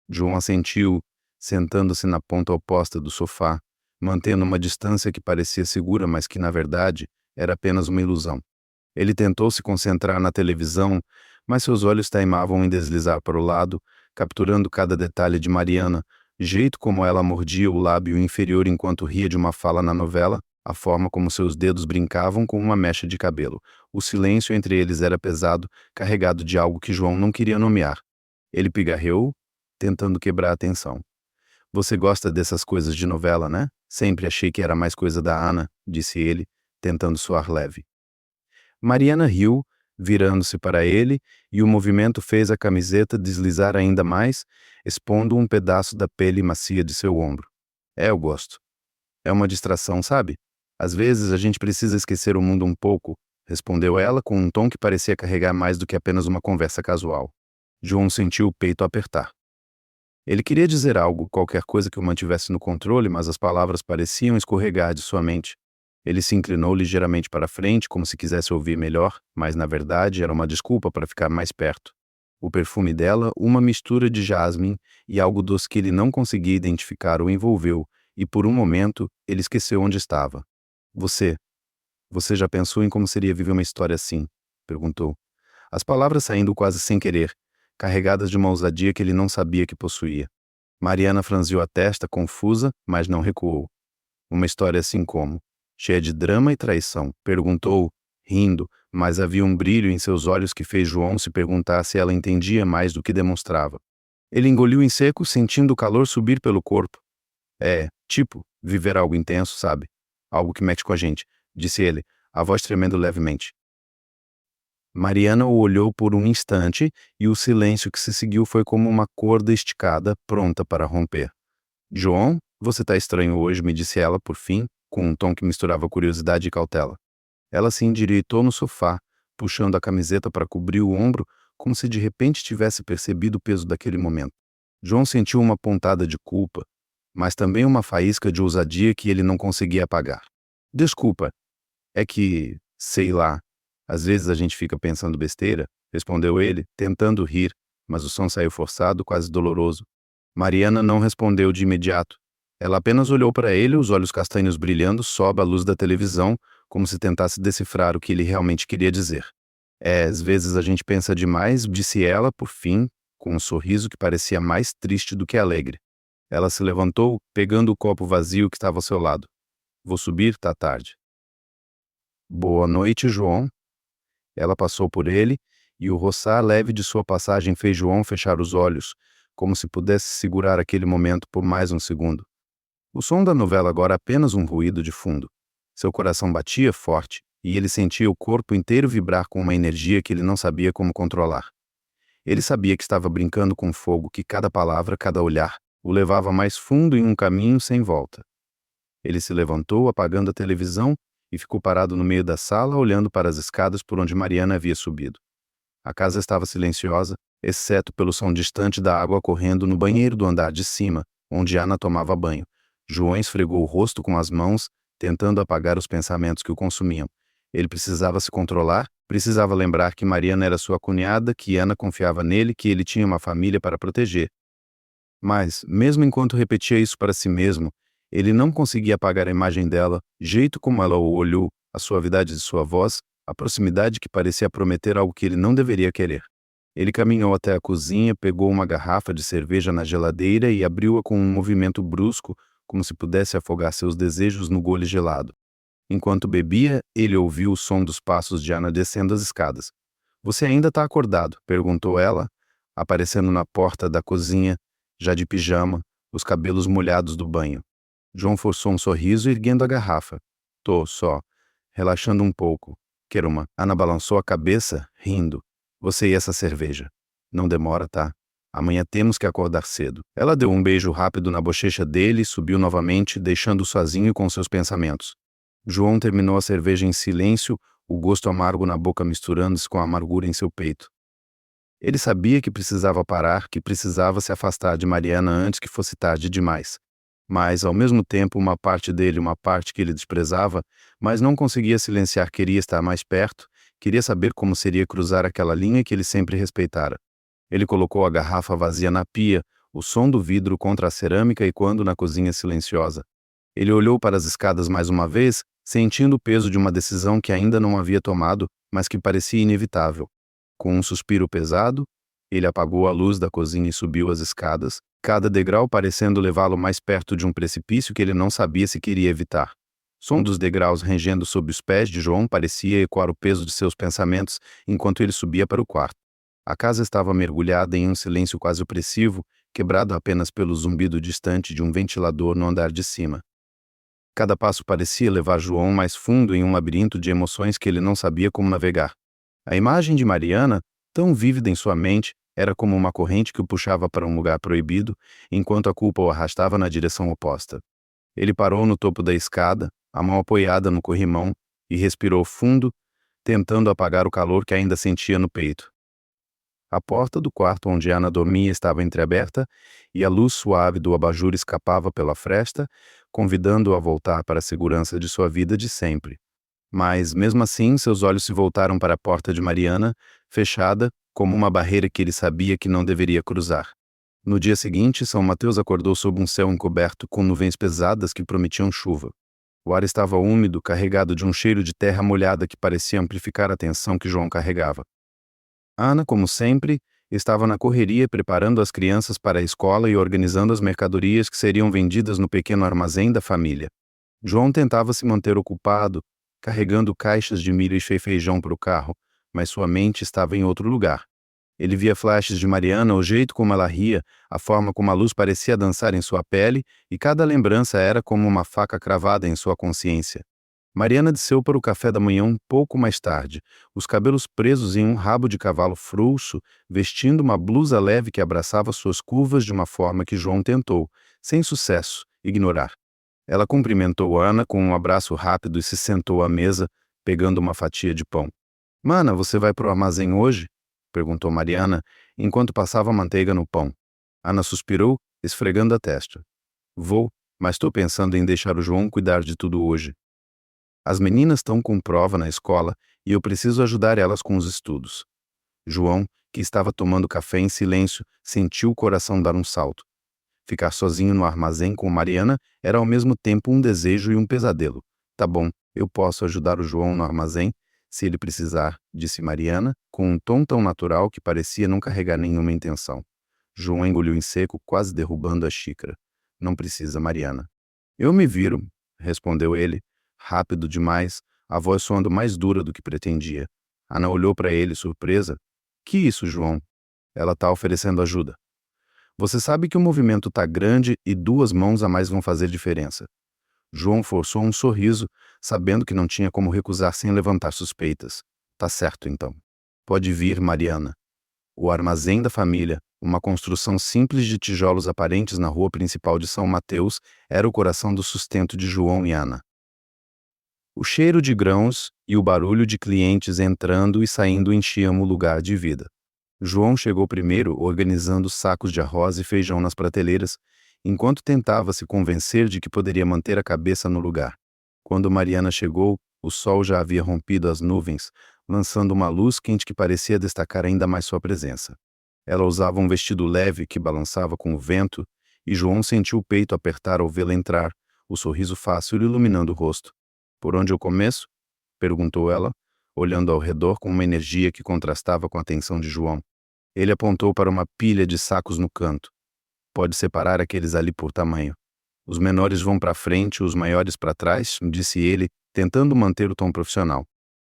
João assentiu, sentando-se na ponta oposta do sofá, mantendo uma distância que parecia segura, mas que, na verdade, era apenas uma ilusão. Ele tentou se concentrar na televisão, mas seus olhos teimavam em deslizar para o lado, capturando cada detalhe de Mariana, jeito como ela mordia o lábio inferior enquanto ria de uma fala na novela, a forma como seus dedos brincavam com uma mecha de cabelo. O silêncio entre eles era pesado, carregado de algo que João não queria nomear. Ele pigarreou, tentando quebrar a tensão. "Você gosta dessas coisas de novela, né? Sempre achei que era mais coisa da Ana", disse ele, tentando soar leve. Mariana riu, virando-se para ele, e o movimento fez a camiseta deslizar ainda mais, expondo um pedaço da pele macia de seu ombro. "É, eu gosto. É uma distração, sabe? Às vezes a gente precisa esquecer o mundo um pouco", respondeu ela com um tom que parecia carregar mais do que apenas uma conversa casual. João sentiu o peito apertar. Ele queria dizer algo, qualquer coisa que o mantivesse no controle, mas as palavras pareciam escorregar de sua mente. Ele se inclinou ligeiramente para frente, como se quisesse ouvir melhor, mas na verdade era uma desculpa para ficar mais perto. O perfume dela, uma mistura de jasmim e algo doce que ele não conseguia identificar, o envolveu, e por um momento ele esqueceu onde estava. Você já pensou em como seria viver uma história assim?" perguntou. As palavras saindo quase sem querer, carregadas de uma ousadia que ele não sabia que possuía. Mariana franziu a testa, confusa, mas não recuou. "Uma história assim como? Cheia de drama e traição?" perguntou, rindo, mas havia um brilho em seus olhos que fez João se perguntar se ela entendia mais do que demonstrava. Ele engoliu em seco, sentindo o calor subir pelo corpo. "É, tipo, viver algo intenso, sabe? Algo que mexe com a gente", disse ele, a voz tremendo levemente. Mariana o olhou por um instante, e o silêncio que se seguiu foi como uma corda esticada, pronta para romper. "João, você tá estranho hoje", me disse ela, por fim, com um tom que misturava curiosidade e cautela. Ela se endireitou no sofá, puxando a camiseta para cobrir o ombro, como se de repente tivesse percebido o peso daquele momento. João sentiu uma pontada de culpa, mas também uma faísca de ousadia que ele não conseguia apagar. "Desculpa, é que, sei lá, às vezes a gente fica pensando besteira", respondeu ele, tentando rir, mas o som saiu forçado, quase doloroso. Mariana não respondeu de imediato. Ela apenas olhou para ele, os olhos castanhos brilhando sob a luz da televisão, como se tentasse decifrar o que ele realmente queria dizer. "É, às vezes a gente pensa demais", disse ela, por fim, com um sorriso que parecia mais triste do que alegre. Ela se levantou, pegando o copo vazio que estava ao seu lado. "Vou subir, tá tarde." "Boa noite, João." Ela passou por ele, e o roçar leve de sua passagem fez João fechar os olhos, como se pudesse segurar aquele momento por mais um segundo. O som da novela agora apenas um ruído de fundo. Seu coração batia forte, e ele sentia o corpo inteiro vibrar com uma energia que ele não sabia como controlar. Ele sabia que estava brincando com fogo, que cada palavra, cada olhar, o levava mais fundo em um caminho sem volta. Ele se levantou, apagando a televisão, e ficou parado no meio da sala, olhando para as escadas por onde Mariana havia subido. A casa estava silenciosa, exceto pelo som distante da água correndo no banheiro do andar de cima, onde Ana tomava banho. João esfregou o rosto com as mãos, tentando apagar os pensamentos que o consumiam. Ele precisava se controlar, precisava lembrar que Mariana era sua cunhada, que Ana confiava nele, que ele tinha uma família para proteger. Mas, mesmo enquanto repetia isso para si mesmo, ele não conseguia apagar a imagem dela, jeito como ela o olhou, a suavidade de sua voz, a proximidade que parecia prometer algo que ele não deveria querer. Ele caminhou até a cozinha, pegou uma garrafa de cerveja na geladeira e abriu-a com um movimento brusco, como se pudesse afogar seus desejos no gole gelado. Enquanto bebia, ele ouviu o som dos passos de Ana descendo as escadas. "Você ainda está acordado?" perguntou ela, aparecendo na porta da cozinha, já de pijama, os cabelos molhados do banho. João forçou um sorriso erguendo a garrafa. "Tô só, relaxando um pouco. Quer uma?" Ana balançou a cabeça, rindo. "Você e essa cerveja. Não demora, tá? Amanhã temos que acordar cedo." Ela deu um beijo rápido na bochecha dele e subiu novamente, deixando-o sozinho com seus pensamentos. João terminou a cerveja em silêncio, o gosto amargo na boca misturando-se com a amargura em seu peito. Ele sabia que precisava parar, que precisava se afastar de Mariana antes que fosse tarde demais. Mas, ao mesmo tempo, uma parte dele, uma parte que ele desprezava, mas não conseguia silenciar, queria estar mais perto, queria saber como seria cruzar aquela linha que ele sempre respeitara. Ele colocou a garrafa vazia na pia, o som do vidro contra a cerâmica e quando na cozinha silenciosa. Ele olhou para as escadas mais uma vez, sentindo o peso de uma decisão que ainda não havia tomado, mas que parecia inevitável. Com um suspiro pesado, ele apagou a luz da cozinha e subiu as escadas, cada degrau parecendo levá-lo mais perto de um precipício que ele não sabia se queria evitar. O som dos degraus rangendo sob os pés de João parecia ecoar o peso de seus pensamentos enquanto ele subia para o quarto. A casa estava mergulhada em um silêncio quase opressivo, quebrado apenas pelo zumbido distante de um ventilador no andar de cima. Cada passo parecia levar João mais fundo em um labirinto de emoções que ele não sabia como navegar. A imagem de Mariana, tão vívida em sua mente, era como uma corrente que o puxava para um lugar proibido, enquanto a culpa o arrastava na direção oposta. Ele parou no topo da escada, a mão apoiada no corrimão, e respirou fundo, tentando apagar o calor que ainda sentia no peito. A porta do quarto onde Ana dormia estava entreaberta e a luz suave do abajur escapava pela fresta, convidando-o a voltar para a segurança de sua vida de sempre. Mas, mesmo assim, seus olhos se voltaram para a porta de Mariana, fechada, como uma barreira que ele sabia que não deveria cruzar. No dia seguinte, São Mateus acordou sob um céu encoberto com nuvens pesadas que prometiam chuva. O ar estava úmido, carregado de um cheiro de terra molhada que parecia amplificar a tensão que João carregava. Ana, como sempre, estava na correria preparando as crianças para a escola e organizando as mercadorias que seriam vendidas no pequeno armazém da família. João tentava se manter ocupado, carregando caixas de milho e feijão para o carro, mas sua mente estava em outro lugar. Ele via flashes de Mariana, o jeito como ela ria, a forma como a luz parecia dançar em sua pele, e cada lembrança era como uma faca cravada em sua consciência. Mariana desceu para o café da manhã um pouco mais tarde, os cabelos presos em um rabo de cavalo frouxo, vestindo uma blusa leve que abraçava suas curvas de uma forma que João tentou, sem sucesso, ignorar. Ela cumprimentou Ana com um abraço rápido e se sentou à mesa, pegando uma fatia de pão. "Mana, você vai para o armazém hoje?" perguntou Mariana, enquanto passava manteiga no pão. Ana suspirou, esfregando a testa. "Vou, mas estou pensando em deixar o João cuidar de tudo hoje. As meninas estão com prova na escola e eu preciso ajudar elas com os estudos." João, que estava tomando café em silêncio, sentiu o coração dar um salto. Ficar sozinho no armazém com Mariana era ao mesmo tempo um desejo e um pesadelo. "Tá bom, eu posso ajudar o João no armazém, se ele precisar", disse Mariana, com um tom tão natural que parecia não carregar nenhuma intenção. João engoliu em seco, quase derrubando a xícara. "Não precisa, Mariana." "Eu me viro", respondeu ele, rápido demais, a voz soando mais dura do que pretendia. Ana olhou para ele, surpresa. "Que isso, João?" "Ela está oferecendo ajuda. Você sabe que o movimento está grande e 2 mãos a mais vão fazer diferença." João forçou um sorriso, sabendo que não tinha como recusar sem levantar suspeitas. "Tá certo, então. Pode vir, Mariana." O armazém da família, uma construção simples de tijolos aparentes na rua principal de São Mateus, era o coração do sustento de João e Ana. O cheiro de grãos e o barulho de clientes entrando e saindo enchiam o lugar de vida. João chegou primeiro, organizando sacos de arroz e feijão nas prateleiras, enquanto tentava se convencer de que poderia manter a cabeça no lugar. Quando Mariana chegou, o sol já havia rompido as nuvens, lançando uma luz quente que parecia destacar ainda mais sua presença. Ela usava um vestido leve que balançava com o vento, e João sentiu o peito apertar ao vê-la entrar, o sorriso fácil iluminando o rosto. "Por onde eu começo?" perguntou ela, olhando ao redor com uma energia que contrastava com a tensão de João. Ele apontou para uma pilha de sacos no canto. "Pode separar aqueles ali por tamanho. Os menores vão para frente, os maiores para trás", disse ele, tentando manter o tom profissional.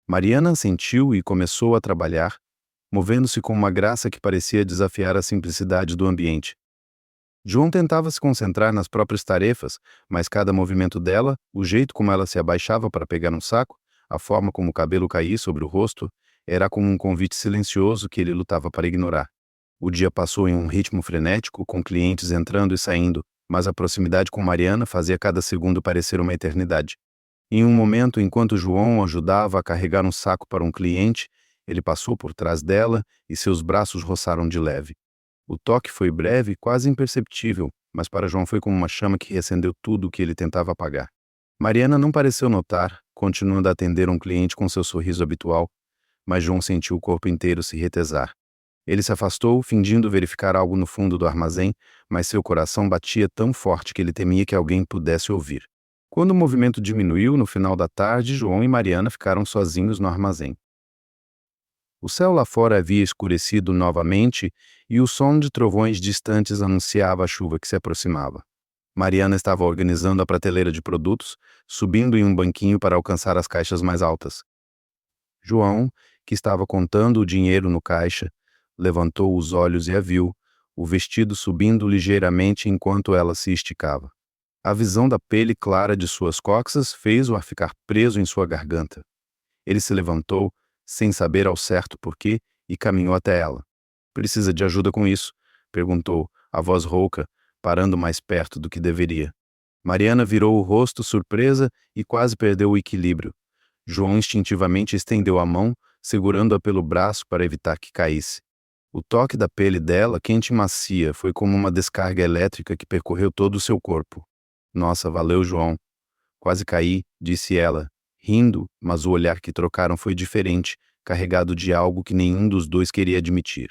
Mariana assentiu e começou a trabalhar, movendo-se com uma graça que parecia desafiar a simplicidade do ambiente. João tentava se concentrar nas próprias tarefas, mas cada movimento dela, o jeito como ela se abaixava para pegar um saco, a forma como o cabelo caía sobre o rosto, era como um convite silencioso que ele lutava para ignorar. O dia passou em um ritmo frenético, com clientes entrando e saindo, mas a proximidade com Mariana fazia cada segundo parecer uma eternidade. Em um momento, enquanto João ajudava a carregar um saco para um cliente, ele passou por trás dela e seus braços roçaram de leve. O toque foi breve, quase imperceptível, mas para João foi como uma chama que reacendeu tudo o que ele tentava apagar. Mariana não pareceu notar, continuando a atender um cliente com seu sorriso habitual, mas João sentiu o corpo inteiro se retesar. Ele se afastou, fingindo verificar algo no fundo do armazém, mas seu coração batia tão forte que ele temia que alguém pudesse ouvir. Quando o movimento diminuiu, no final da tarde, João e Mariana ficaram sozinhos no armazém. O céu lá fora havia escurecido novamente e o som de trovões distantes anunciava a chuva que se aproximava. Mariana estava organizando a prateleira de produtos, subindo em um banquinho para alcançar as caixas mais altas. João, que estava contando o dinheiro no caixa, levantou os olhos e a viu, o vestido subindo ligeiramente enquanto ela se esticava. A visão da pele clara de suas coxas fez-o a ficar preso em sua garganta. Ele se levantou, sem saber ao certo porquê, e caminhou até ela. "Precisa de ajuda com isso?" perguntou, a voz rouca, parando mais perto do que deveria. Mariana virou o rosto surpresa e quase perdeu o equilíbrio. João instintivamente estendeu a mão, segurando-a pelo braço para evitar que caísse. O toque da pele dela, quente e macia, foi como uma descarga elétrica que percorreu todo o seu corpo. "Nossa, valeu, João." "Quase caí", disse ela, rindo, mas o olhar que trocaram foi diferente, carregado de algo que nenhum dos dois queria admitir.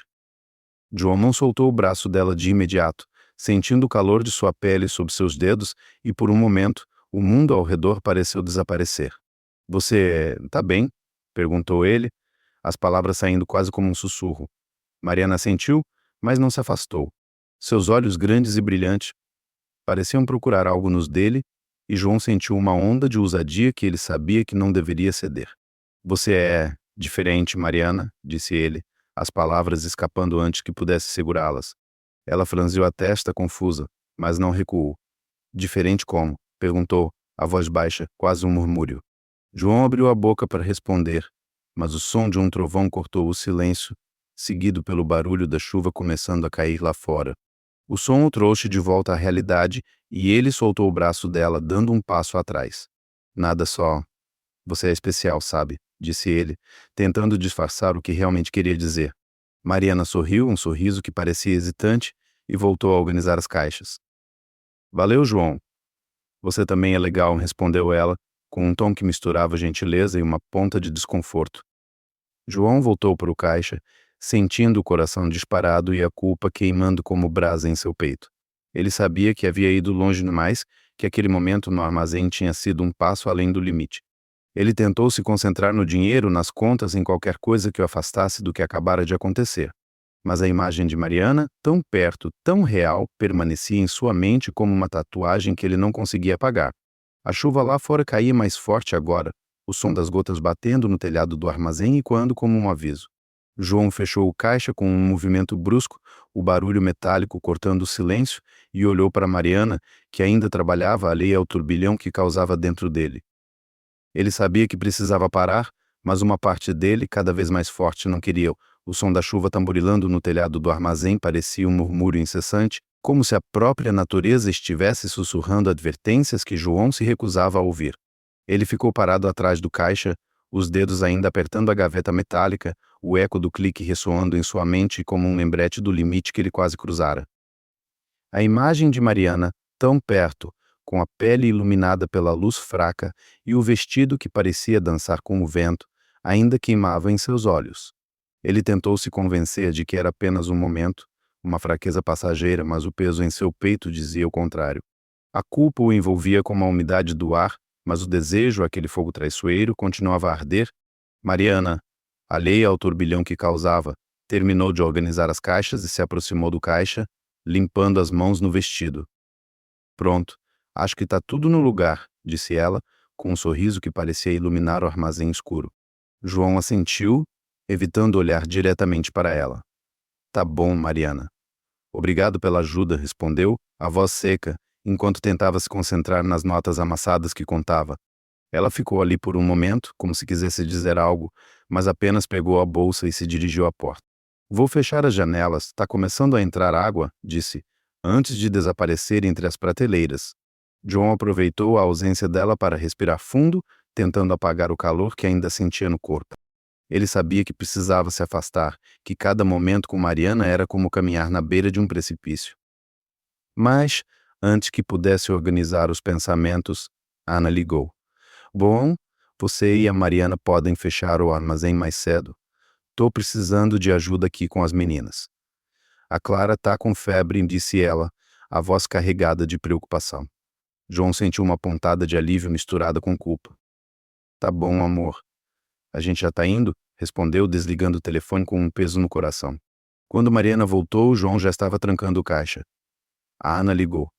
João não soltou o braço dela de imediato, sentindo o calor de sua pele sob seus dedos, e por um momento, o mundo ao redor pareceu desaparecer. "Você tá bem?" perguntou ele, as palavras saindo quase como um sussurro. Mariana sentiu, mas não se afastou. Seus olhos grandes e brilhantes pareciam procurar algo nos dele, e João sentiu uma onda de ousadia que ele sabia que não deveria ceder. "Você é diferente, Mariana", disse ele, as palavras escapando antes que pudesse segurá-las. Ela franziu a testa confusa, mas não recuou. "Diferente como?" perguntou, a voz baixa, quase um murmúrio. João abriu a boca para responder, mas o som de um trovão cortou o silêncio, seguido pelo barulho da chuva começando a cair lá fora. O som o trouxe de volta à realidade e ele soltou o braço dela, dando um passo atrás. "Nada só. Você é especial, sabe?" disse ele, tentando disfarçar o que realmente queria dizer. Mariana sorriu, um sorriso que parecia hesitante, e voltou a organizar as caixas. "Valeu, João." "Você também é legal", respondeu ela, com um tom que misturava gentileza e uma ponta de desconforto. João voltou para o caixa, sentindo o coração disparado e a culpa queimando como brasa em seu peito. Ele sabia que havia ido longe demais, que aquele momento no armazém tinha sido um passo além do limite. Ele tentou se concentrar no dinheiro, nas contas, em qualquer coisa que o afastasse do que acabara de acontecer. Mas a imagem de Mariana, tão perto, tão real, permanecia em sua mente como uma tatuagem que ele não conseguia apagar. A chuva lá fora caía mais forte agora, o som das gotas batendo no telhado do armazém ecoando como um aviso. João fechou o caixa com um movimento brusco, o barulho metálico cortando o silêncio, e olhou para Mariana, que ainda trabalhava alheia ao turbilhão que causava dentro dele. Ele sabia que precisava parar, mas uma parte dele, cada vez mais forte, não queria. O som da chuva tamborilando no telhado do armazém parecia um murmúrio incessante, como se a própria natureza estivesse sussurrando advertências que João se recusava a ouvir. Ele ficou parado atrás do caixa, os dedos ainda apertando a gaveta metálica, o eco do clique ressoando em sua mente como um lembrete do limite que ele quase cruzara. A imagem de Mariana, tão perto, com a pele iluminada pela luz fraca e o vestido que parecia dançar com o vento, ainda queimava em seus olhos. Ele tentou se convencer de que era apenas um momento, uma fraqueza passageira, mas o peso em seu peito dizia o contrário. A culpa o envolvia como a umidade do ar, mas o desejo, aquele fogo traiçoeiro, continuava a arder. Mariana, alheia ao turbilhão que causava, terminou de organizar as caixas e se aproximou do caixa, limpando as mãos no vestido. Pronto, acho que está tudo no lugar, disse ela, com um sorriso que parecia iluminar o armazém escuro. João assentiu, evitando olhar diretamente para ela. Tá bom, Mariana. Obrigado pela ajuda, respondeu, a voz seca, enquanto tentava se concentrar nas notas amassadas que contava. Ela ficou ali por um momento, como se quisesse dizer algo, mas apenas pegou a bolsa e se dirigiu à porta. Vou fechar as janelas, está começando a entrar água, disse, antes de desaparecer entre as prateleiras. John aproveitou a ausência dela para respirar fundo, tentando apagar o calor que ainda sentia no corpo. Ele sabia que precisava se afastar, que cada momento com Mariana era como caminhar na beira de um precipício. Mas, antes que pudesse organizar os pensamentos, Ana ligou. Bom, você e a Mariana podem fechar o armazém mais cedo. Tô precisando de ajuda aqui com as meninas. A Clara tá com febre, disse ela, a voz carregada de preocupação. John sentiu uma pontada de alívio misturada com culpa. Tá bom, amor. A gente já tá indo? Respondeu, desligando o telefone com um peso no coração. Quando Mariana voltou, João já estava trancando o caixa. A Ana ligou.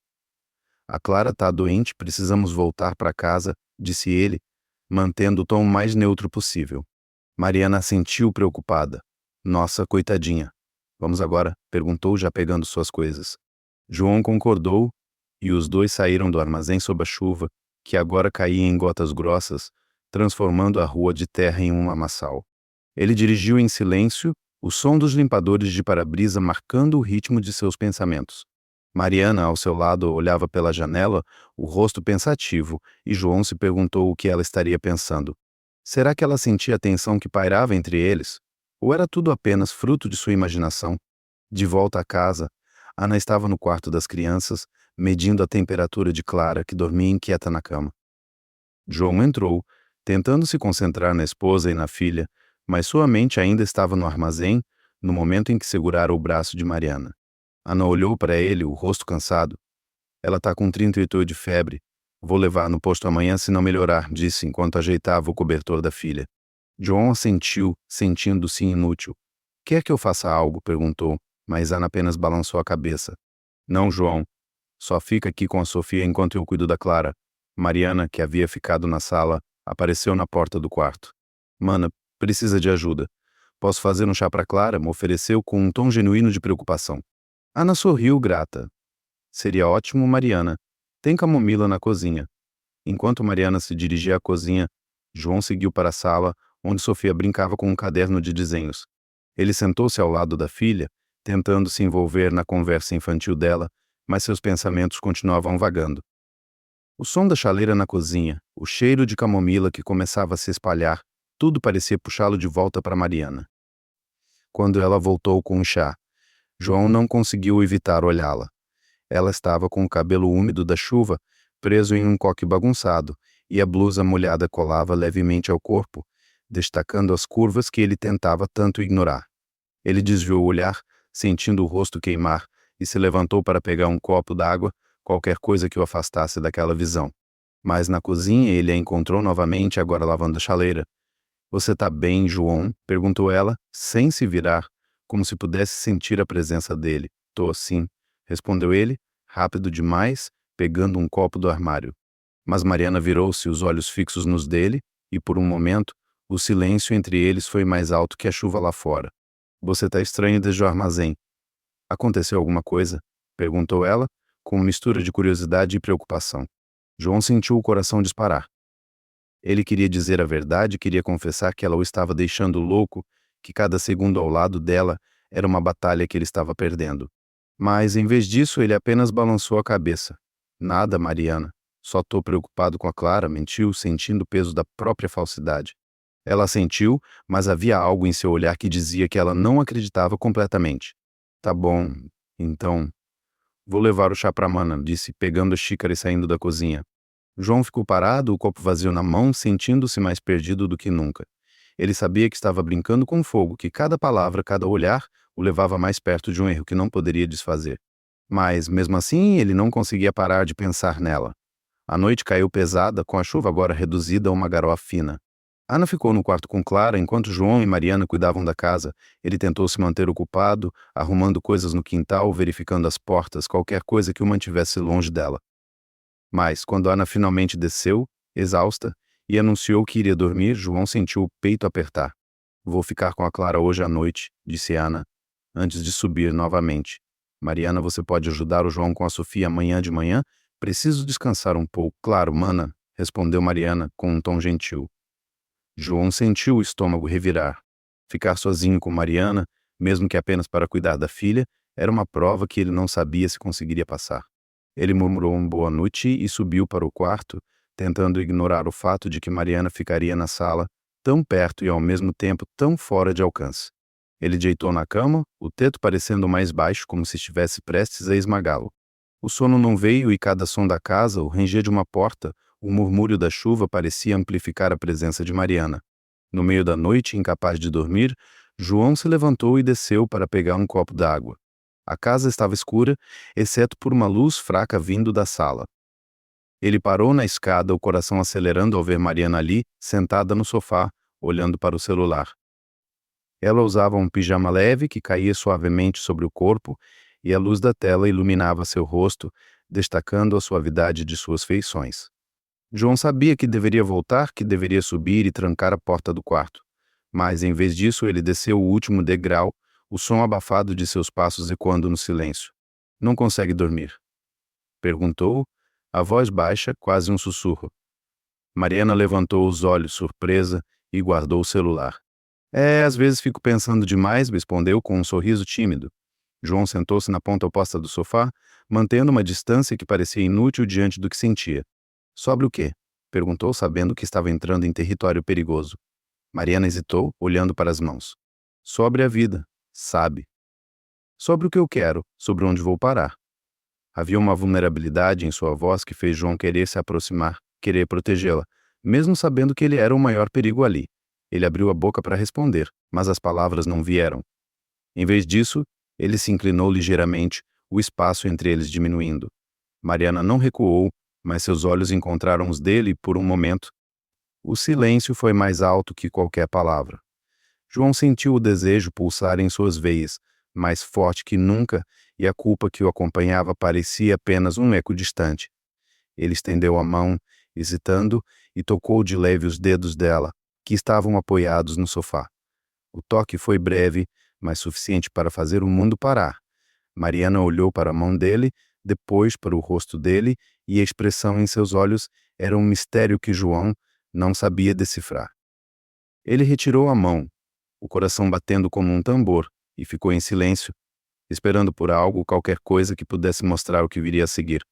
A Clara tá doente, precisamos voltar para casa, disse ele, mantendo o tom mais neutro possível. Mariana assentiu preocupada. Nossa, coitadinha. Vamos agora? Perguntou, já pegando suas coisas. João concordou, e os dois saíram do armazém sob a chuva, que agora caía em gotas grossas, transformando a rua de terra em um lamaçal. Ele dirigiu em silêncio, o som dos limpadores de para-brisa marcando o ritmo de seus pensamentos. Mariana, ao seu lado, olhava pela janela, o rosto pensativo, e João se perguntou o que ela estaria pensando. Será que ela sentia a tensão que pairava entre eles? Ou era tudo apenas fruto de sua imaginação? De volta à casa, Ana estava no quarto das crianças, medindo a temperatura de Clara, que dormia inquieta na cama. João entrou, tentando se concentrar na esposa e na filha, mas sua mente ainda estava no armazém, no momento em que segurara o braço de Mariana. Ana olhou para ele, o rosto cansado. Ela está com 38 de febre. Vou levar no posto amanhã se não melhorar, disse enquanto ajeitava o cobertor da filha. João assentiu, sentindo-se inútil. Quer que eu faça algo? Perguntou, mas Ana apenas balançou a cabeça. Não, João. Só fica aqui com a Sofia enquanto eu cuido da Clara. Mariana, que havia ficado na sala, apareceu na porta do quarto. Mana, precisa de ajuda. Posso fazer um chá para Clara? Me ofereceu com um tom genuíno de preocupação. Ana sorriu, grata. Seria ótimo, Mariana. Tem camomila na cozinha. Enquanto Mariana se dirigia à cozinha, João seguiu para a sala, onde Sofia brincava com um caderno de desenhos. Ele sentou-se ao lado da filha, tentando se envolver na conversa infantil dela, mas seus pensamentos continuavam vagando. O som da chaleira na cozinha, o cheiro de camomila que começava a se espalhar, tudo parecia puxá-lo de volta para Mariana. Quando ela voltou com o chá, João não conseguiu evitar olhá-la. Ela estava com o cabelo úmido da chuva, preso em um coque bagunçado, e a blusa molhada colava levemente ao corpo, destacando as curvas que ele tentava tanto ignorar. Ele desviou o olhar, sentindo o rosto queimar, e se levantou para pegar um copo d'água, qualquer coisa que o afastasse daquela visão. Mas na cozinha ele a encontrou novamente, agora lavando a chaleira. Você tá bem, João? Perguntou ela, sem se virar, como se pudesse sentir a presença dele. Tô sim, respondeu ele, rápido demais, pegando um copo do armário. Mas Mariana virou-se, os olhos fixos nos dele, e por um momento, o silêncio entre eles foi mais alto que a chuva lá fora. Você tá estranho desde o armazém. Aconteceu alguma coisa? Perguntou ela, com uma mistura de curiosidade e preocupação. João sentiu o coração disparar. Ele queria dizer a verdade, queria confessar que ela o estava deixando louco, que cada segundo ao lado dela era uma batalha que ele estava perdendo. Mas, em vez disso, ele apenas balançou a cabeça. Nada, Mariana. Só tô preocupado com a Clara, mentiu, sentindo o peso da própria falsidade. Ela assentiu, mas havia algo em seu olhar que dizia que ela não acreditava completamente. Tá bom, então. Vou levar o chá para Mana, disse, pegando a xícara e saindo da cozinha. João ficou parado, o copo vazio na mão, sentindo-se mais perdido do que nunca. Ele sabia que estava brincando com fogo, que cada palavra, cada olhar, o levava mais perto de um erro que não poderia desfazer. Mas, mesmo assim, ele não conseguia parar de pensar nela. A noite caiu pesada, com a chuva agora reduzida a uma garoa fina. Ana ficou no quarto com Clara enquanto João e Mariana cuidavam da casa. Ele tentou se manter ocupado, arrumando coisas no quintal, verificando as portas, qualquer coisa que o mantivesse longe dela. Mas, quando Ana finalmente desceu, exausta, e anunciou que iria dormir, João sentiu o peito apertar. Vou ficar com a Clara hoje à noite, disse Ana, antes de subir novamente. Mariana, você pode ajudar o João com a Sofia amanhã de manhã? Preciso descansar um pouco. Claro, mana, respondeu Mariana com um tom gentil. João sentiu o estômago revirar. Ficar sozinho com Mariana, mesmo que apenas para cuidar da filha, era uma prova que ele não sabia se conseguiria passar. Ele murmurou um boa noite e subiu para o quarto, tentando ignorar o fato de que Mariana ficaria na sala, tão perto e ao mesmo tempo tão fora de alcance. Ele deitou na cama, o teto parecendo mais baixo, como se estivesse prestes a esmagá-lo. O sono não veio e cada som da casa, o ranger de uma porta, o murmúrio da chuva parecia amplificar a presença de Mariana. No meio da noite, incapaz de dormir, João se levantou e desceu para pegar um copo d'água. A casa estava escura, exceto por uma luz fraca vindo da sala. Ele parou na escada, o coração acelerando ao ver Mariana ali, sentada no sofá, olhando para o celular. Ela usava um pijama leve que caía suavemente sobre o corpo, e a luz da tela iluminava seu rosto, destacando a suavidade de suas feições. João sabia que deveria voltar, que deveria subir e trancar a porta do quarto. Mas, em vez disso, ele desceu o último degrau, o som abafado de seus passos ecoando no silêncio. Não consegue dormir? Perguntou, a voz baixa, quase um sussurro. Mariana levantou os olhos, surpresa, e guardou o celular. Às vezes fico pensando demais, respondeu com um sorriso tímido. João sentou-se na ponta oposta do sofá, mantendo uma distância que parecia inútil diante do que sentia. Sobre o quê? Perguntou, sabendo que estava entrando em território perigoso. Mariana hesitou, olhando para as mãos. Sobre a vida, sabe. Sobre o que eu quero, sobre onde vou parar. Havia uma vulnerabilidade em sua voz que fez João querer se aproximar, querer protegê-la, mesmo sabendo que ele era o maior perigo ali. Ele abriu a boca para responder, mas as palavras não vieram. Em vez disso, ele se inclinou ligeiramente, o espaço entre eles diminuindo. Mariana não recuou, mas seus olhos encontraram os dele por um momento. O silêncio foi mais alto que qualquer palavra. João sentiu o desejo pulsar em suas veias, mais forte que nunca, e a culpa que o acompanhava parecia apenas um eco distante. Ele estendeu a mão, hesitando, e tocou de leve os dedos dela, que estavam apoiados no sofá. O toque foi breve, mas suficiente para fazer o mundo parar. Mariana olhou para a mão dele, depois para o rosto dele, e a expressão em seus olhos era um mistério que João não sabia decifrar. Ele retirou a mão, o coração batendo como um tambor, e ficou em silêncio, esperando por algo, qualquer coisa que pudesse mostrar o que viria a seguir.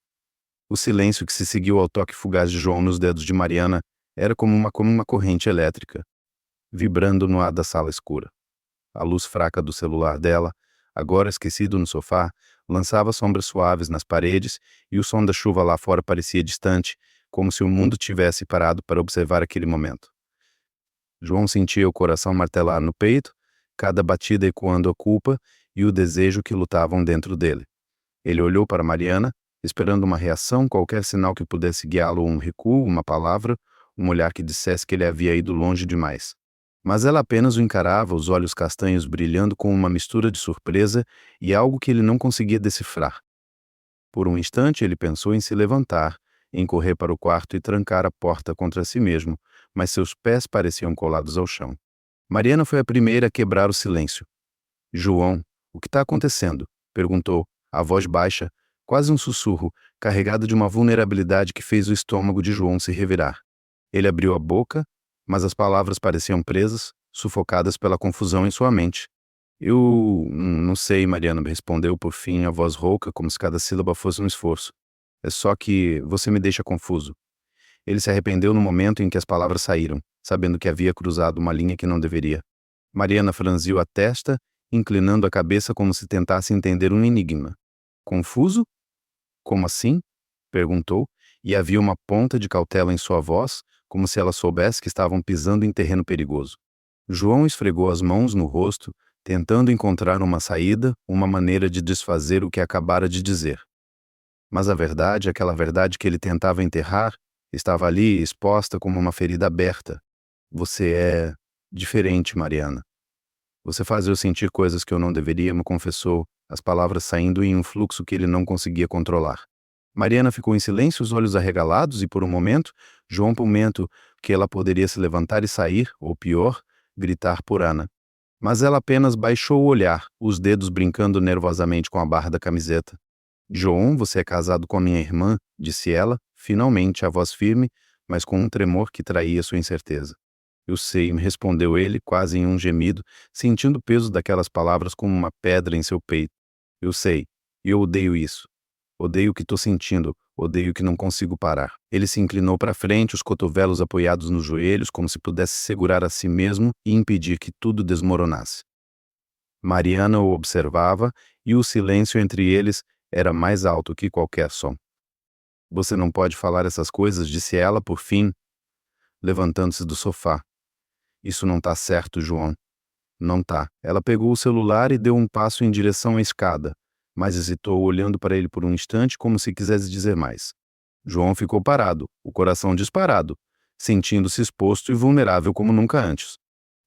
O silêncio que se seguiu ao toque fugaz de João nos dedos de Mariana era como uma corrente elétrica, vibrando no ar da sala escura. A luz fraca do celular dela, agora esquecido no sofá, lançava sombras suaves nas paredes e o som da chuva lá fora parecia distante, como se o mundo tivesse parado para observar aquele momento. João sentia o coração martelar no peito, cada batida ecoando a culpa e o desejo que lutavam dentro dele. Ele olhou para Mariana, esperando uma reação, qualquer sinal que pudesse guiá-lo, um recuo, uma palavra, um olhar que dissesse que ele havia ido longe demais. Mas ela apenas o encarava, os olhos castanhos brilhando com uma mistura de surpresa e algo que ele não conseguia decifrar. Por um instante ele pensou em se levantar, em correr para o quarto e trancar a porta contra si mesmo, mas seus pés pareciam colados ao chão. Mariana foi a primeira a quebrar o silêncio. João, o que está acontecendo? Perguntou, a voz baixa, quase um sussurro, carregado de uma vulnerabilidade que fez o estômago de João se revirar. Ele abriu a boca, mas as palavras pareciam presas, sufocadas pela confusão em sua mente. Eu não sei, Mariana respondeu por fim, a voz rouca, como se cada sílaba fosse um esforço. É só que você me deixa confuso. Ele se arrependeu no momento em que as palavras saíram, sabendo que havia cruzado uma linha que não deveria. Mariana franziu a testa, inclinando a cabeça como se tentasse entender um enigma. Confuso? Como assim? Perguntou, e havia uma ponta de cautela em sua voz, como se ela soubesse que estavam pisando em terreno perigoso. João esfregou as mãos no rosto, tentando encontrar uma saída, uma maneira de desfazer o que acabara de dizer. Mas a verdade, aquela verdade que ele tentava enterrar, estava ali exposta como uma ferida aberta. Você é diferente, Mariana. Você faz eu sentir coisas que eu não deveria, me confessou, as palavras saindo em um fluxo que ele não conseguia controlar. Mariana ficou em silêncio, os olhos arregalados, e por um momento, João Pimento, que ela poderia se levantar e sair, ou pior, gritar por Ana. Mas ela apenas baixou o olhar, os dedos brincando nervosamente com a barra da camiseta. João, você é casado com a minha irmã, disse ela, finalmente, a voz firme, mas com um tremor que traía sua incerteza. Eu sei, me respondeu ele, quase em um gemido, sentindo o peso daquelas palavras como uma pedra em seu peito. Eu sei, e eu odeio isso. Odeio o que estou sentindo, odeio que não consigo parar. Ele se inclinou para frente, os cotovelos apoiados nos joelhos, como se pudesse segurar a si mesmo e impedir que tudo desmoronasse. Mariana o observava, e o silêncio entre eles era mais alto que qualquer som. Você não pode falar essas coisas, disse ela, por fim, levantando-se do sofá. Isso não tá certo, João. Não tá. Ela pegou o celular e deu um passo em direção à escada, mas hesitou olhando para ele por um instante como se quisesse dizer mais. João ficou parado, o coração disparado, sentindo-se exposto e vulnerável como nunca antes.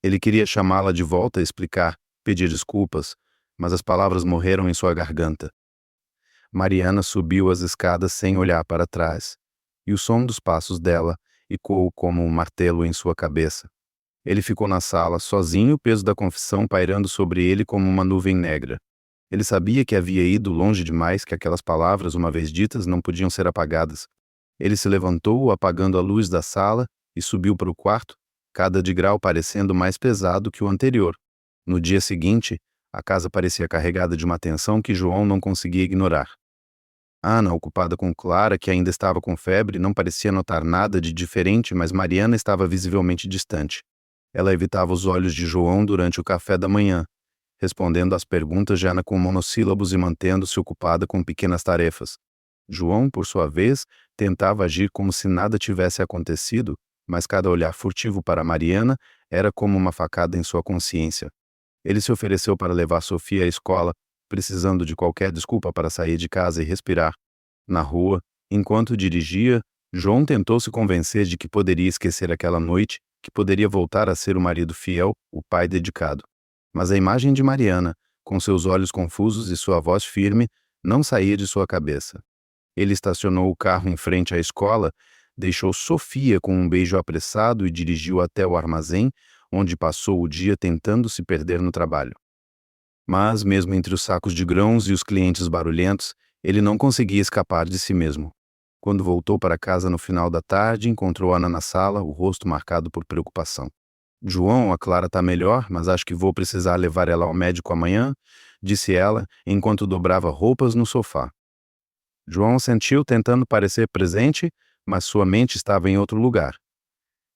Ele queria chamá-la de volta e explicar, pedir desculpas, mas as palavras morreram em sua garganta. Mariana subiu as escadas sem olhar para trás, e o som dos passos dela ecoou como um martelo em sua cabeça. Ele ficou na sala, sozinho, o peso da confissão pairando sobre ele como uma nuvem negra. Ele sabia que havia ido longe demais, que aquelas palavras, uma vez ditas, não podiam ser apagadas. Ele se levantou, apagando a luz da sala, e subiu para o quarto, cada degrau parecendo mais pesado que o anterior. No dia seguinte, a casa parecia carregada de uma tensão que João não conseguia ignorar. Ana, ocupada com Clara, que ainda estava com febre, não parecia notar nada de diferente, mas Mariana estava visivelmente distante. Ela evitava os olhos de João durante o café da manhã, respondendo às perguntas de Ana com monossílabos e mantendo-se ocupada com pequenas tarefas. João, por sua vez, tentava agir como se nada tivesse acontecido, mas cada olhar furtivo para Mariana era como uma facada em sua consciência. Ele se ofereceu para levar Sofia à escola, precisando de qualquer desculpa para sair de casa e respirar. Na rua, enquanto dirigia, João tentou se convencer de que poderia esquecer aquela noite, que poderia voltar a ser o marido fiel, o pai dedicado. Mas a imagem de Mariana, com seus olhos confusos e sua voz firme, não saía de sua cabeça. Ele estacionou o carro em frente à escola, deixou Sofia com um beijo apressado e dirigiu até o armazém, onde passou o dia tentando se perder no trabalho. Mas, mesmo entre os sacos de grãos e os clientes barulhentos, ele não conseguia escapar de si mesmo. Quando voltou para casa no final da tarde, encontrou Ana na sala, o rosto marcado por preocupação. João, a Clara está melhor, mas acho que vou precisar levar ela ao médico amanhã, disse ela, enquanto dobrava roupas no sofá. João sentiu tentando parecer presente, mas sua mente estava em outro lugar.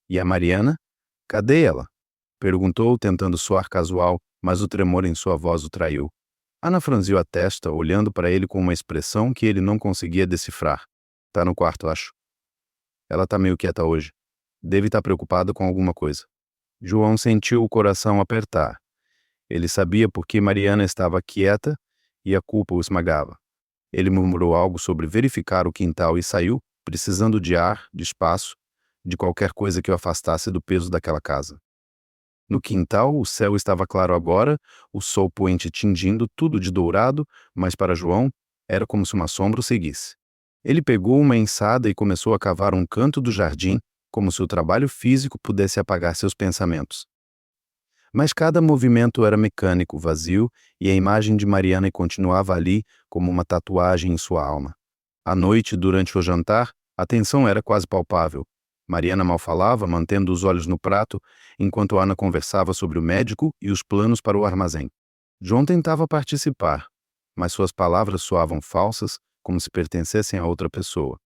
E a Mariana? Cadê ela? Perguntou, tentando soar casual, mas o tremor em sua voz o traiu. Ana franziu a testa, olhando para ele com uma expressão que ele não conseguia decifrar. Tá no quarto, acho. Ela tá meio quieta hoje. Deve estar preocupada com alguma coisa. João sentiu o coração apertar. Ele sabia por que Mariana estava quieta e a culpa o esmagava. Ele murmurou algo sobre verificar o quintal e saiu, precisando de ar, de espaço, de qualquer coisa que o afastasse do peso daquela casa. No quintal, o céu estava claro agora, o sol poente tingindo tudo de dourado, mas para João, era como se uma sombra o seguisse. Ele pegou uma enxada e começou a cavar um canto do jardim, como se o trabalho físico pudesse apagar seus pensamentos. Mas cada movimento era mecânico, vazio, e a imagem de Mariana continuava ali como uma tatuagem em sua alma. À noite, durante o jantar, a tensão era quase palpável. Mariana mal falava, mantendo os olhos no prato, enquanto Ana conversava sobre o médico e os planos para o armazém. João tentava participar, mas suas palavras soavam falsas, como se pertencessem a outra pessoa.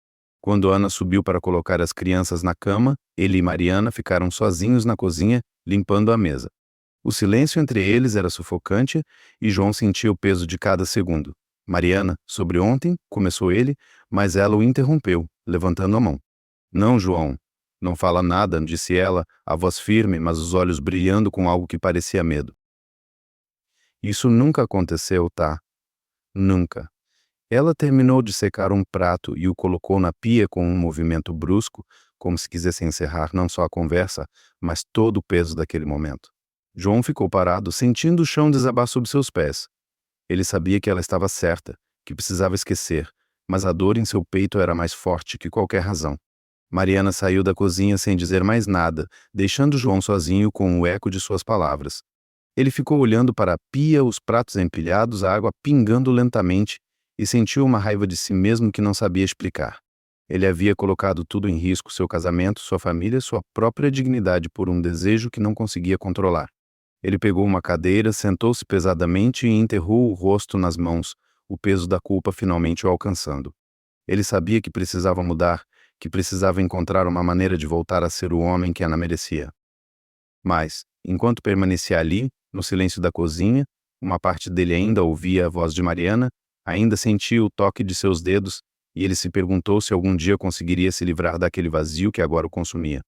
Quando Ana subiu para colocar as crianças na cama, ele e Mariana ficaram sozinhos na cozinha, limpando a mesa. O silêncio entre eles era sufocante e João sentia o peso de cada segundo. Mariana, sobre ontem, começou ele, mas ela o interrompeu, levantando a mão. Não, João. Não fala nada, disse ela, a voz firme, mas os olhos brilhando com algo que parecia medo. Isso nunca aconteceu, tá? Nunca. Ela terminou de secar um prato e o colocou na pia com um movimento brusco, como se quisesse encerrar não só a conversa, mas todo o peso daquele momento. João ficou parado, sentindo o chão desabar sob seus pés. Ele sabia que ela estava certa, que precisava esquecer, mas a dor em seu peito era mais forte que qualquer razão. Mariana saiu da cozinha sem dizer mais nada, deixando João sozinho com o eco de suas palavras. Ele ficou olhando para a pia, os pratos empilhados, a água pingando lentamente, e sentiu uma raiva de si mesmo que não sabia explicar. Ele havia colocado tudo em risco, seu casamento, sua família, sua própria dignidade por um desejo que não conseguia controlar. Ele pegou uma cadeira, sentou-se pesadamente e enterrou o rosto nas mãos, o peso da culpa finalmente o alcançando. Ele sabia que precisava mudar, que precisava encontrar uma maneira de voltar a ser o homem que Ana merecia. Mas, enquanto permanecia ali, no silêncio da cozinha, uma parte dele ainda ouvia a voz de Mariana, ainda sentia o toque de seus dedos, e ele se perguntou se algum dia conseguiria se livrar daquele vazio que agora o consumia.